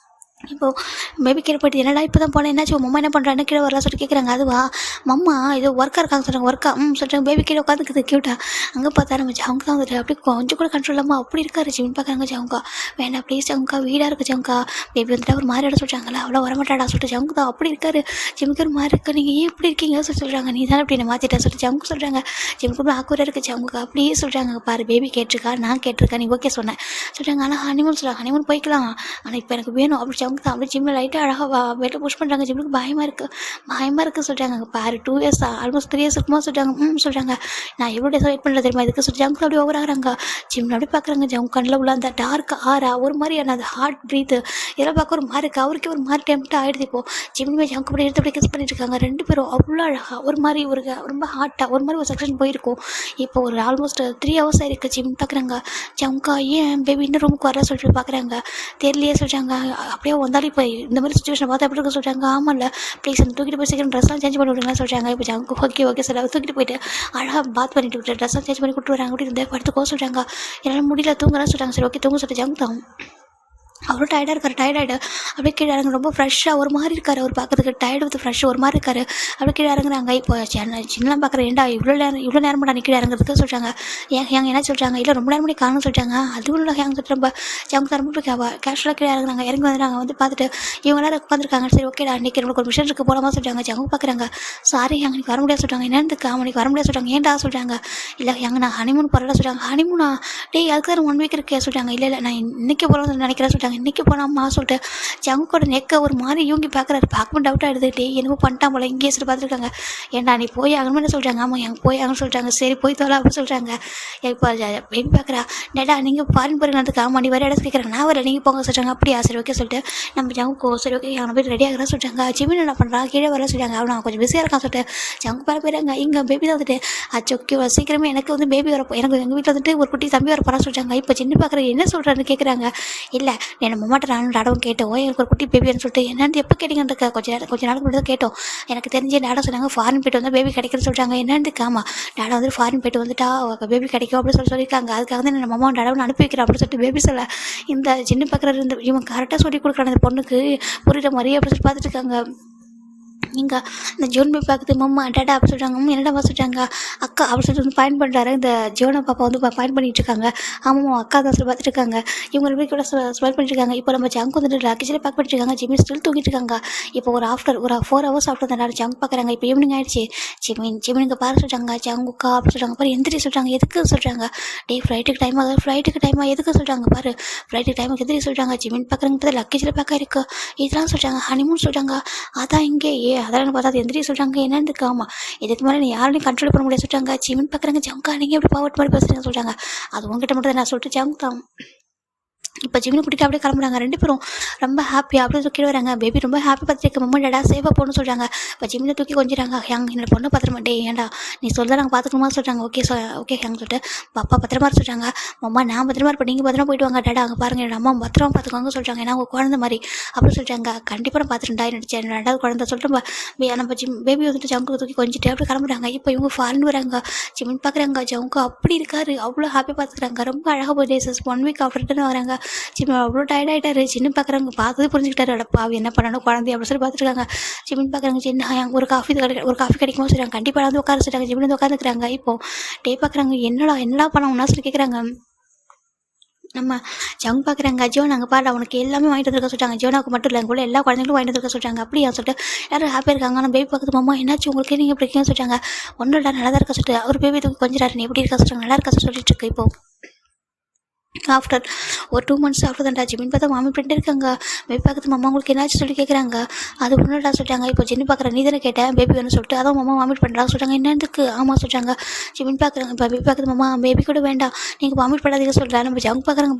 இப்போது பேபி கீழே போய்ட்டு என்னடா இப்போ தான் போனேன் என்னாச்சு மம்மா என்ன பண்ணுறான்னு கீழே வரலாம் சொல்லிட்டு கேட்குறாங்க. அதுவா மம்மா ஏதோ ஒர்க்காக இருக்காங்க சொல்கிறாங்க. ஒர்க்கா சொல்கிறாங்க. பேபி கீழே உட்காந்துக்குது க்யூட்டா. அங்கே பார்த்தா நம்ம ஜவுங்க தான் வந்துட்டு அப்படி கொஞ்சம் கூட கண்ட்ரோல் இல்லாமல் அப்படி இருக்காரு. ஜிமின் பார்க்குறாங்க. ஜவுங்கா வேண்டாம் ப்ளீஸ் ஜவுங்கா வீடாக இருக்குது ஜவுங்கா பேபி வந்துட்டு ஒரு மாதிரி இட சொல்கிறாங்களா அவ்வளோ வரமாட்டாடா சொல்லிட்டு ஜவுங்க தான் அப்படி இருக்காரு. ஜிமுக்கு ஒரு மாதிரி இருக்கா நீங்கள் ஏன் இப்படி இருக்கீங்க சொல்கிறாங்க. நீ தானே அப்படி என்ன மாற்றிட்டா சொல்லிட்டு ஜவுங்க சொல்கிறாங்க. ஜிமுக்கு ஒரு ஆக்குவராக இருக்குது ஜவுங்கா அப்படியே சொல்கிறாங்க. பாரு பேபி கேட்டிருக்கா நான் கேட்டிருக்கேன் நீ ஓகே சொன்னேன் சொல்கிறாங்க. ஆனால் ஹனிமூன் சொல்கிறாங்க. ஹனிமூன் போய்க்கலாம் ஆனால் இப்போ எனக்கு வேணும் அப்படி ஜங்க் தான். அப்படியே ஜிம்மில் லைட்டாக அழகாக வெளில புஷ் பண்ணுறாங்க. ஜிம்முக்கு பயமாக இருக்குது சொல்கிறாங்க. அங்கே பாரு 2 இயர்ஸ் ஆல்மோஸ்ட் 3 இயர்ஸ் இருக்குமா சொல்கிறாங்க. சொல்கிறாங்க நான் எவ்வளோ டேஸ் வெயிட் பண்ணுறது தெரியுமா இதுக்கு சொல்லி ஜங்க் அப்படியே ஓவர் ஆகிறாங்க. ஜிம்மில் அப்படியே பார்க்குறாங்க. ஜங்க் கண்ணில் உள்ள அந்த டார்க் ஆரா ஒரு மாதிரியான அந்த ஹார்ட் ப்ரீத்து இதெல்லாம் பார்க்க ஒரு மாதிரி இருக்குது. அவருக்கே ஒரு மாதிரி டெம்ப்ட் ஆகிடுது. இப்போது ஜிம்மே ஜங்க் அப்படி எடுத்து அப்படி கிஸ் பண்ணிட்டு இருக்காங்க. 2 பேரும் அவ்வளோ அழகாக ஒரு மாதிரி ஒரு ரொம்ப ஹார்ட்டாக ஒரு மாதிரி ஒரு செக்ஷன் போயிருக்கும். இப்போ ஒரு ஆல்மோஸ்ட் 3 ஹவர்ஸ் ஆயிருக்கு. ஜிம் பார்க்குறாங்க. ஜங்கா ஏன் பேபி இன்னும் ரூமுக்கு வர சொல்லிட்டு பார்க்குறாங்க. தெரியலையே சொல்கிறாங்க. அப்படியே வந்தாலும் இப்போ இந்த மாதிரி சுச்சுவேஷன் பார்த்தா எப்படி இருக்க சொல்கிறாங்க. ஆமாம்ல ப்ளீஸ் அந்த தூக்கிட்டு போய் சீக்கிரம் ட்ரெஸ்லாம் சேஞ்ச் பண்ணி விடுங்களா சொல்கிறாங்க. இப்போ ஜங்கு ஓகே சார் அவர் தூக்கிட்டு போயிட்டு அழகாக பாத் பண்ணிட்டு விட்டு ட்ரெஸ்லாம் சேஞ்ச் பண்ணி கொடுத்து வராங்க. அப்படி இருந்தே படுத்துக்கோ சொல்கிறாங்க. என்னால் முடியல தூங்குறா சொல்கிறாங்க. சரி ஓகே தூங்க சொல்லிட்டு ஜங்கு தான் அவரும் டயர்டாக இருக்கார். டயர்டாகிட்டு அப்படியே கீழே இறங்க ரொம்ப ஃப்ரெஷ்ஷாக ஒரு மாதிரி இருக்கார். அவர் பார்க்கறதுக்கு டயர்டு வித் ஃப்ரெஷ்ஷாக ஒரு மாதிரி இருக்கார். அப்படியே கீழே இறங்குறாங்க. இப்போ சின்னலாம் பார்க்குறேன் ஏன்டா இவ்வளோ நேரம் பண்ணி கீழே இறங்குறதுக்கு சொல்கிறாங்க. ஏங்க என்ன சொல்கிறாங்க. இல்லை ரொம்ப நேரம் பண்ணி காரணம் சொல்கிறாங்க. அதுவும் இல்லை ஹேங் சொல்லிட்டு ரொம்ப ஜங்கு ரொம்ப கேஷுவலாக கீழே இறங்குறாங்க. இறங்கி வந்துடுறாங்க. வந்து பார்த்துட்டு இவங்க எல்லாரும் உட்காந்துருக்காங்க. சரி ஓகேடா அன்றைக்கி நம்மளுக்கு ஒரு மிஷன் இருக்குது போலாமா சொல்கிறாங்க. ஜங்கு பார்க்குறாங்க. சாரி அன்றைக்கி வர முடியாது சொல்கிறாங்க. என்னதுக்கு அவனுக்கு வர முடியாது சொல்கிறாங்க. ஏன்டா சொல்கிறாங்க. இல்லை எங்க நான் ஹனிமூன் போகிறதா சொல்கிறாங்க. ஹனிமூனா டேய் அதுக்கு தான் 1 வீக் இருக்கே சொல்கிறாங்க. இல்லை நான் இன்றைக்கி போகலாம்னு நினைக்கிறேன் சொல்கிறாங்க. இன்றைக்கி போனாம்மா சொல்லிட்டு ஜங்கோட நெக்கை ஒரு மாதிரி யூங்கி பார்க்குறாரு. பார்க்கவும் டவுட் ஆகிடுது. டே என்னமோ பண்ணிட்டான் போல இங்கேயே சொல்லி பார்த்துருக்காங்க. ஏன்டா நீ போய் ஆகணும்னு சொல்கிறாங்க. ஆமாம் எங்கே போய் ஆகணும்னு சொல்கிறாங்க. சரி போய் தோல அப்படின்னு சொல்கிறாங்க. இப்போ பேபி பார்க்குறா. டேடா நீங்கள் ஃபாரின் போகிறீங்கிறதுக்கு ஆமாம் நீ வேறு இடம் கேட்குறாங்க. நான் வர நீங்கள் போங்க சொல்கிறாங்க. அப்படியா சரி ஓகே சொல்லிட்டு நம்ம ஜங்கோ சரி ஓகே அவனை போய் ரெடி ஆகிறா சொல்கிறாங்க. ஜிமின் என்ன பண்ணுறான் கீழே வர சொல்கிறாங்க. அவனை கொஞ்சம் பிஸியாக இருக்கான் சொல்லிட்டு ஜங்கு பேர போயிறாங்க. இங்கே பேபி தான் வந்துட்டு அச்சோக்கே சீக்கிரமே எனக்கு வந்து பேபி வரப்போ எனக்கு எங்கள் வீட்டில் வந்துட்டு ஒரு குட்டி தம்பி வர போகிறான்னு சொல்கிறாங்க. இப்போ சின்ன பார்க்குற என்ன சொல்கிறான்னு கேட்குறாங்க. இல்லை என்ன மம்மாட்ட நானும் டாடவும் கேட்டோம் எனக்கு ஒரு குட்டி பேபின்னு சொல்லிட்டு என்னென்னு எப்போ கேட்டிங்கன்றக்க கொஞ்சம் நாளுக்கு முன்னாடி தான் கேட்டோம். எனக்கு தெரிஞ்சு டாடா சொன்னாங்க ஃபாரின் போய்ட்டு வந்தால் பேபி கிடைக்குன்னு சொல்கிறாங்க. என்னென்னு ஆமாம் டாடா வந்து ஃபாரின் போய்ட்டு வந்துட்டா பேபி கிடைக்கும் அப்படின்னு சொல்லியிருக்காங்க. அதுக்காக தான் நம்ம அம்மா டாடாவும் அனுப்பி வைக்கிறேன் அப்படின்னு சொல்லிட்டு பேபி சொல்ல இந்த சின்ன பார்க்குற இருந்து இவன் கரெக்டாக சொல்லி கொடுக்குறான் அந்த பொண்ணுக்கு புரியுற மாதிரி அப்படின்னு சொல்லி பார்த்துட்டு இருக்காங்க. இங்கே இந்த ஜோன் போய் பார்க்குது மம்மா டாடா அப்படி சொல்கிறாங்க. என்னடா சொல்கிறாங்க அக்கா அப்படி சொல்லிட்டு வந்து பாயிண்ட் பண்ணுறாரு. இந்த ஜோனா பாப்பா வந்து பாயிண்ட் பண்ணிட்டு இருக்காங்க. ஆமாம் அக்கா தான் சொல்லி பார்த்துட்டு இருக்காங்க. இவங்க ரெண்டு கூட ஸ்மைல் பண்ணிட்டு இருக்காங்க. இப்போ நம்ம ஜங்க் வந்துட்டு லக்கேஜில் பேக் பண்ணிட்டு இருக்காங்க. ஜிமின் ஸ்டில் தூங்கிட்டு இருக்காங்க. இப்போ ஒரு 4 ஹவர்ஸ் ஆஃப்டர் தான் ஜங்க் பார்க்குறாங்க. இப்போ ஈவினிங் ஆயிடுச்சு. ஜிமினுக்கு பாரு சொல்கிறாங்க. ஜங்குக்கா அப்படி சொல்கிறாங்க. பாரு எந்திரி சொல்கிறாங்க. எதுக்கு சொல்கிறாங்க. டே ஃப்ளைட்டுக்கு டைமாக எதுக்கு சொல்கிறாங்க. பாரு ஃப்ளைட்டுக்கு டைமுக்கு எந்திரி சொல்கிறாங்க. ஜிமின் பார்க்குறாங்க லக்கேஜில் பேக்காக இருக்குது இதெல்லாம் சொல்கிறாங்க. ஹனிமூன் சொல்கிறாங்க. அதான் இங்கே அதெல்லாம் பார்த்தா அது எந்திரி சொல்கிறாங்க. என்னன்னு இருக்காமா இதுக்கு மேலே நீ யாரையும் கண்ட்ரோல் பண்ண முடியாது சொல்கிறாங்க. ஜிமின் பார்க்குறாங்க. ஜங்கா நீங்கள் எப்படி பவர் மாதிரி பேசுகிறீங்க சொல்கிறாங்க. அது உங்ககிட்ட மட்டும் தான் நான் சொல்லிட்டு ஜங்க் தான். இப்போ ஜிமினை கூட்டிகிட்டு அப்படியே கிளம்புறாங்க. 2 பேரும் ரொம்ப ஹாப்பியாக அப்படியே தூக்கி வராங்க. பேபி ரொம்ப ஹாப்பி பார்த்துருக்கு. மம்மா டேடா சேஃபாக போகணும்னு சொல்கிறாங்க. இப்போ ஜிமினை தூக்கி கொஞ்சிறாங்க. என்னோட பொண்ணை பத்திரமா டே ஏன்டா நீ சொல்ல நாங்கள் பார்த்துக்கணுமா சொல்கிறாங்க. ஓகே சொல்லிட்டு பாப்பா பத்திரமா சொல்கிறாங்க. மம்மா நான் பத்திரமா இருப்பேன் நீங்கள் பத்திரமா போயிட்டு வாங்க டேடா அங்கே பாருங்கள் என்னோட அம்மா பத்திரமா பார்த்துக்கோங்க சொல்கிறாங்க. ஏன்னா அவங்க குழந்தை மாதிரி அப்படின்னு சொல்கிறாங்க. கண்டிப்பாக நான் பார்த்துட்டா என்னோட 2வது குழந்தை சொல்லிட்டு நம்ம பேபி வந்துட்டு ஜங்குக்கு தூக்கி கொஞ்சிட்டு அப்படியே கிளம்புறாங்க. இப்போ இவங்க ஃபாரின் வராங்க. ஜிமின் பார்க்குறாங்க. ஜங்கு அப்படி இருக்காரு. அவ்வளோ ஹாப்பி பார்த்துக்கிறாங்க. ரொம்ப அழகாக போய் டேஸஸ் 1 வீக் ஆஃப்டர்னு வராங்க. ஜிமின் அவ்வளோ டயர்ட் ஆகிட்டாரு. சின்ன பார்க்குறாங்க. பார்த்தது புரிஞ்சுக்கிட்டாரு. அடப்பாவி என்ன பண்ணணும் குழந்தை அப்படின்னு சொல்லி பார்த்துருக்காங்க. ஜிமின் பார்க்குறாங்க. சின்ன ஒரு காஃபி கிடைக்குமா சொல்கிறாங்க. கண்டிப்பாக வந்து உட்கார சொல்கிறாங்க. ஜிமின் வந்து உட்காந்துக்கிறாங்க. இப்போது டே பார்க்குறாங்க. என்னடா பண்ணணும்னா சொல்லி கேட்குறாங்க. நம்ம ஜங் பார்க்குறாங்க. ஜோன் அங்கே பாரு அவனுக்கு எல்லாமே வாங்கிட்டு வந்துருக்க சொல்லிட்டாங்க. ஜோனாவுக்கு மட்டும் இல்லை கூட எல்லா குழந்தைங்களும் வாங்கிட்டு வந்துருக்க சொல்லிட்டாங்க. அப்படியா சொல்லிட்டு எல்லாரும் ஹாப்பியாக இருக்காங்க. ஆனால் பேபி பார்க்குறது மாமா என்னாச்சு உங்களுக்கு நீங்கள் எப்படி இருக்கீங்கன்னு சொல்லிட்டாங்க. ஒன்றும் இல்லை நல்லா தான் இருக்க சொல்லிட்டு அவர் பேபி இதுக்கு கொஞ்சம் நீ எப்படி இருக்கா சொல்கிறாங்க. நல்லா இருக்கா சொல்லிட்டு இருக்கு. இப்போது ஆஃப்டர் ஒரு 2 months ஆஃப்டர் தான்டா ஜிமின் பார்த்தா வாமிட் பண்ணிட்டு இருக்காங்க. பேபி பார்க்குறது மாமா உங்களுக்கு என்னாச்சு சொல்லி கேட்குறாங்க. அது ஒன்றுடா சொல்லிட்டாங்க. இப்போ ஜின்னு பார்க்குற நீ தானே கேட்டேன் பேபி வேணும்னு சொல்லிட்டு அதான் மாமா வாமிட் பண்ணுறாங்க சொல்கிறாங்க. என்னதுக்கு ஆமாம் சொல்கிறாங்க. ஜிமின் பார்க்குறாங்க. இப்போ பேபி பார்க்குறது மாமா பேபி கூட வேண்டாம் நீங்கள் வாமிட் பண்ணாதீங்க சொல்கிறேன். நம்ம ஜங்க் பார்க்குறாங்க.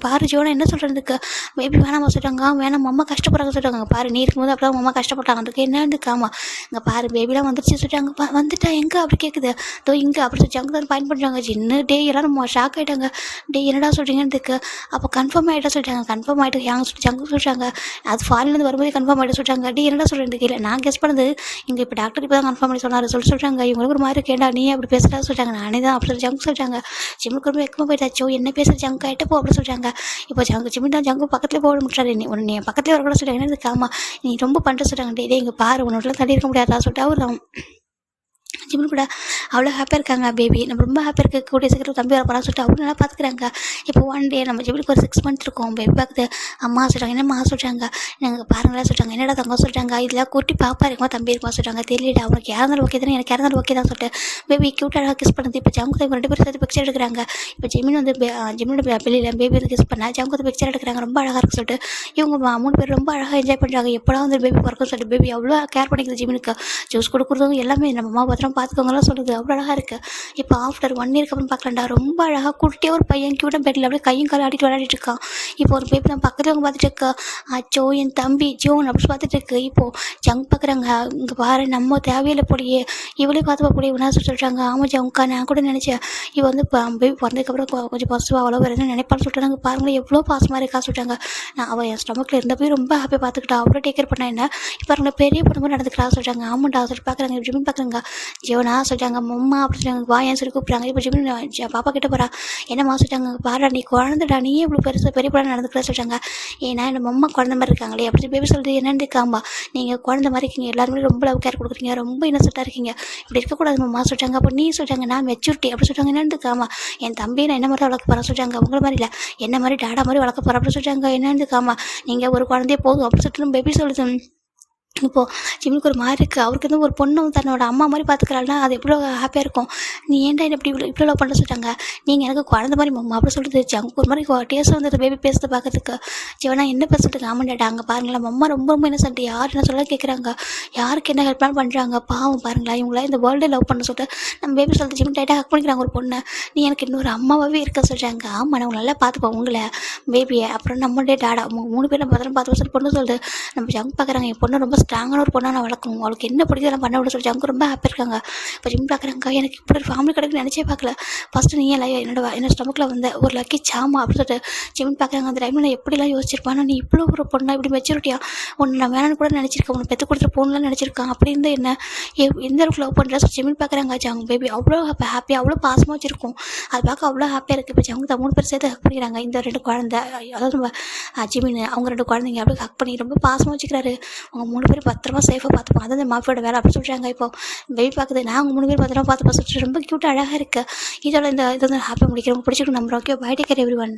பாரு ஜோனா என்ன சொல்கிறதுக்கு பேபி வேணாமா சொல்கிறாங்க. வேணாம் அம்மா கஷ்டப்படுறாங்க சொல்கிறாங்க. பாரு நீ இருக்கும்போது அப்போ தான் அம்மா கஷ்டப்பட்டாங்க அதுக்கு என்னதுக்கு ஆமாம் இங்கே பாரு பேபிலாம் வந்துருச்சு சொல்கிறாங்க. வந்துட்டா எங்கே அப்படி கேட்குது தோ இங்கே அப்படி ஜங்க் தான் பாயிண்ட் பண்ணுறாங்க. ஜின்னு டே எல்லாரும் ஷாக் ஆகிட்டாங்க. டே என்னடா சொல்கிறீங்கன்னு அப்போ கன்ஃபார்ம் ஆகிட்டா சொல்லிட்டாங்க. கன்ஃபார்ம் ஆகிட்டு யாங்க சொல்லி ஜங்கு சொல்கிறாங்க. அது ஃபாரின்லேருந்து வரும்போது கன்ஃபார்ம் ஆகிட்டு சொல்கிறாங்க. டே என்னடா சொல்கிறேன் இல்லை நான் கெஸ் பண்ணது இங்கே இப்போ டாக்டர் இப்போ தான் கன்ஃபார்ம் பண்ணி சொன்னார் சொல்கிறாங்க. இவங்களுக்கு ஒரு மாதிரி கேட்டா நீ அப்படி பேசுகிறா சொல்கிறாங்க. நானே தான் அப்படி ஜங்கு சொல்கிறாங்க. ஜிம்முக்கு ரொம்ப வெக்கமாக போயிட்டாச்சோ என்ன பேசுகிற ஜங்கு ஆகிட்டு போ அப்படி சொல்கிறாங்க. இப்போ ஜிம்மி தான் ஜங்கு பக்கத்தில் போக முடியாது. நீ பக்கத்தில் வரக்கூட சொல்கிறாங்க. என்ன ஆமாம் நீ ரொம்ப பண்ணுற சொல்கிறாங்க. டே இங்கே பாரு உன்னோட தள்ளி இருக்க முடியாதா சொல்லிட்டு அவர் ஜிமின் கூட அவ்வளோ ஹாப்பியாக இருக்காங்க பேபி. நம்ம ரொம்ப ஹாப்பியாக இருக்க கூடிய சீக்கிரம் தம்பி வர போகிறான்னு சொல்லிட்டு அவ்வளோ நல்லா பார்த்துக்குறாங்க. இப்போ ஒன் டே நம்ம ஜிமினுக்கு ஒரு 6 மந்த் இருக்கும். பேபி பார்க்குது. அம்மா சொல்கிறாங்க, என்னம்மா சொல்கிறாங்க, நாங்கள் பாருங்களேன் சொல்கிறாங்க, என்னடா தங்கம் சொல்கிறாங்க, இதில் குட்டி பாப்பா இருக்குமா தம்பி இருக்குமா சொல்கிறாங்க, தெரியலடா அவனுக்கு யார் இருந்தாலும் ஓகே தானே, எனக்கு யார் இருந்தாலும் ஓகே தான் சொல்லிட்டு பேபி க்யூட்டாக கிஸ் பண்ணுது. இப்போ ஜங்குக்கு இவங்க 2 பேரும் சேர்த்து பிக்சர் எடுக்கிறாங்க. இப்போ ஜிமின் வந்து ஜிமினோட வெளியில் பேபி வந்து கிஸ் பண்ணா ஜங்குக்கு பிக்சர் எடுக்கிறாங்க. ரொம்ப அழகாக இருக்குன்னு சொல்லிட்டு இவங்க 3 பேர் ரொம்ப அழகாக என்ஜாய் பண்ணுறாங்க. எப்போலாம் வந்து பேபி பிறக்கும்னு சொல்லிட்டு பேபி அவ்வளோ கேர் பண்ணிக்குது. ஜிமினுக்கு ஜூஸ் கொடுக்குறதும் எல்லாமே நம்ம அம்மா பத்திரம் பார்த்துக்கோங்கலாம் சொல்லுது. அவ்வளோ அழகாக இருக்குது. இப்போ ஆஃப்டர் 1 இயருக்கு அப்புறம் பார்க்கலாம்டா, ரொம்ப அழகாக குட்டியாக ஒரு பையன் க்யூட்டாக பெட்டில் அப்படியே கையும் காலும் ஆடிட்டு விளையாடிட்டு இருக்கான். இப்போ ஒரு பேபி நம்ம பக்கத்தில் அவங்க பார்த்துட்டு இருக்கா, அச்சோ என் தம்பி ஜோன் அப்படின்னு பார்த்துட்டு இருக்கு. இப்போது ஜங் பார்க்குறாங்க, இங்கே பாரு நம்ம தேவையில்லை போலியே, இவளே பார்த்து போலியே இவனா சொல்லிட்டாங்க. ஆமாம் ஜங்கா, நான் கூட நினச்சேன் இவ வந்து பேபி பிறந்ததுக்கப்புறம் கொஞ்சம் பாசிட்டிவாக அவ்வளோ வருதுன்னு நினைப்பான்னு சொல்லிட்டாங்க. பாருங்களேன் எவ்வளோ பாசமாக இருக்கா சொல்லிட்டாங்க. நான் அவள் என் ஸ்டமக்கில் இருந்தப்போ ரொம்ப ஹாப்பியாக பார்த்துக்கிட்டா, அவ்வளோ டேக் கேர் பண்ணா. என்ன இப்போ அவங்கள பெரிய பொண்ணு மாதிரி நடந்துக்கிறா சொல்லிட்டாங்க. ஆமாண்டா சொல்லிட்டு பார்க்குறாங்க. ஜிமின் பார்க்குறாங்க, ஜீவனா சொல்லிட்டாங்க, அம்மா அப்படி சொல்லிட்டாங்க, வா ஏன் சொல்லி கூப்பிட்றாங்க. இப்போ ஜிமின் பாப்பா கிட்ட போகிறா, என்னம்மா சொல்லிட்டாங்க, பாரா நீ குழந்தைடா, நீயே இவ்வளோ பெருசாக பெரிய பொண்ணு நடந்துக்கிறா சொல்லிட்டாங்க. ஏன்னா நம்ம அம்மா குழந்த மாதிரி இருக்காங்களே அப்படி பேபி சொல்லிட்டு, என்னன்னு இருக்காம்பா நீங்கள் குழந்த மாதிரி இருக்கீங்க, எல்லாருமே ரொம்ப லவ் கேர் கொடுக்குறீங்க, ரொம்ப இன்னசென்ட்டாக இருக்கீங்க, இப்படி இருக்கக்கூடாது அம்மா சொல்லிட்டாங்க. அப்போ நீ சொல்லிட்டாங்க நான் மெச்சூரிட்டி அப்படி சொல்லிட்டாங்க. என்னன்னு இருக்காமா என் தம்பி நான் என்ன மாதிரி வளர்க்க போகிறேன் சொல்லிட்டாங்க. உங்களை மாதிரி இல்லை, என்ன மாதிரி டாடா மாதிரி வளர்க்க போகிறேன் அப்படி சொல்லிட்டாங்க. என்னன்னு இருக்காமா நீங்கள் ஒரு குழந்தைய போதும் அப்படி சொல்லிட்டு பேபி சொல்லுது. இப்போது ஜிமினுக்கு ஒரு மாதிரி இருக்குது. அவருக்கு வந்து ஒரு பொண்ணு தன்னோட அம்மா மாதிரி பார்த்துக்கிறாள்னா அது எவ்வளோ ஹாப்பியாக இருக்கும். நீ ஏன்டா என்ன இப்படி இவ்வளோ லவ் பண்ண சொல்லிட்டாங்க, நீங்கள் எனக்கு குழந்த மாதிரி மம்மா அப்படி சொல்லிட்டு ஜங்கு ஒரு மாதிரி டேஸ்ட் வந்து பேபி பேசுறது பார்க்கறதுக்கு. ஜீவனா என்ன பேசிட்டு ஆமாண்டா, அங்கே பாருங்களேன் அம்மா ரொம்ப ரொம்ப என்ன சொல்லிட்டு யார் என்ன சொல்ல கேட்குறாங்க, யாருக்கு என்ன ஹெல்ப்லாம் பண்ணுறாங்க, பாவம் பாருங்களா இவங்களா இந்த வேர்ல்டே லவ் பண்ண சொல்லிட்டு நம்ம பேபி சொல்லிட்டு ஜிமின் டைட்டாக ஹக் பண்ணிக்கிறாங்க ஒரு பொண்ணு. நீ எனக்கு இன்னொரு அம்மாவே இருக்க சொல்கிறாங்க. ஆமாம் நான் நல்லா பார்த்துப்போம் உங்களை பேபியை, அப்புறம் நம்மளே டாடா 3 பேரும் பார்த்து சொல்லி பொண்ணு சொல்லிட்டு நம்ம ஜங்கு பார்க்குறாங்க. என் பொண்ணு ரொம்ப ஸ்ட்ராங்கான ஒரு பொண்ணாக நான் வளர்க்கணும், அவளுக்கு என்ன பிடிக்கும் எல்லாம் பண்ண விட சொல்லி ஜங்கு ரொம்ப ஹாப்பியாக இருக்காங்க. இப்போ ஜிம் பார்க்குறாங்க, எனக்கு இப்படி ஒரு ஃபேமிலி கிடைக்குன்னு நினச்சே பார்க்கல, ஃபஸ்ட்டு நீ என்னோட ஸ்டமக்கில் வந்த ஒரு லக்கி சாமா அப்படின்னு சொல்லிட்டு ஜிம் பார்க்குறாங்க. அந்த டைமில் நான் எப்படிலாம் யோசிச்சிருப்பான், நீ இவ்வளோ ஒரு பொண்ணா இப்படி மெச்சூரிட்டியா உன்னை நான் வேணும்னு கூட நினச்சிருக்கேன், உன்னை பெற்று கொடுத்துட்டு பொண்ணுலாம் நினச்சிருக்கான், அப்படி இருந்து என்ன எந்த அளவுக்கு லவ் பண்ணுறா சொல்லி ஜிமின் பார்க்குறாங்க. ஜங் பேபி அவ்வளோ ஹாப்பியாக அவ்வளோ பாசமாக வச்சுருக்கோம், அது பார்க்க அவ்வளோ ஹாப்பியாக இருக்குது. இப்போ ஜங்கு 3 பேர் சேர்த்து ஹக் பண்ணிக்கிறாங்க. இந்த 2 குழந்தை அதாவது நம்ம ஜிமின் அவங்க 2 குழந்தைங்க அப்படியே ஹக் பண்ணி ரொம்ப பாசமாக வச்சுக்கிறாரு. அவங்க 3 பேர் பத்திரமா சேஃபாக பார்த்துப்போம், அதான் இந்த மாஃபியோட வேலை அப்படி சொல்கிறாங்க. இப்போ பேபி பார்க்குது, நாங்கள் 3 பேர் பத்திரமா பார்த்து சொல்லிட்டு ரொம்ப க்யூட்டாக அழகாக இருக்குது. இதோட இந்த இது வந்து ஹாப்பியாக முடிக்கிறவங்க பிடிச்சிருக்கு நம்புறோம். Okay, bye, take care everyone.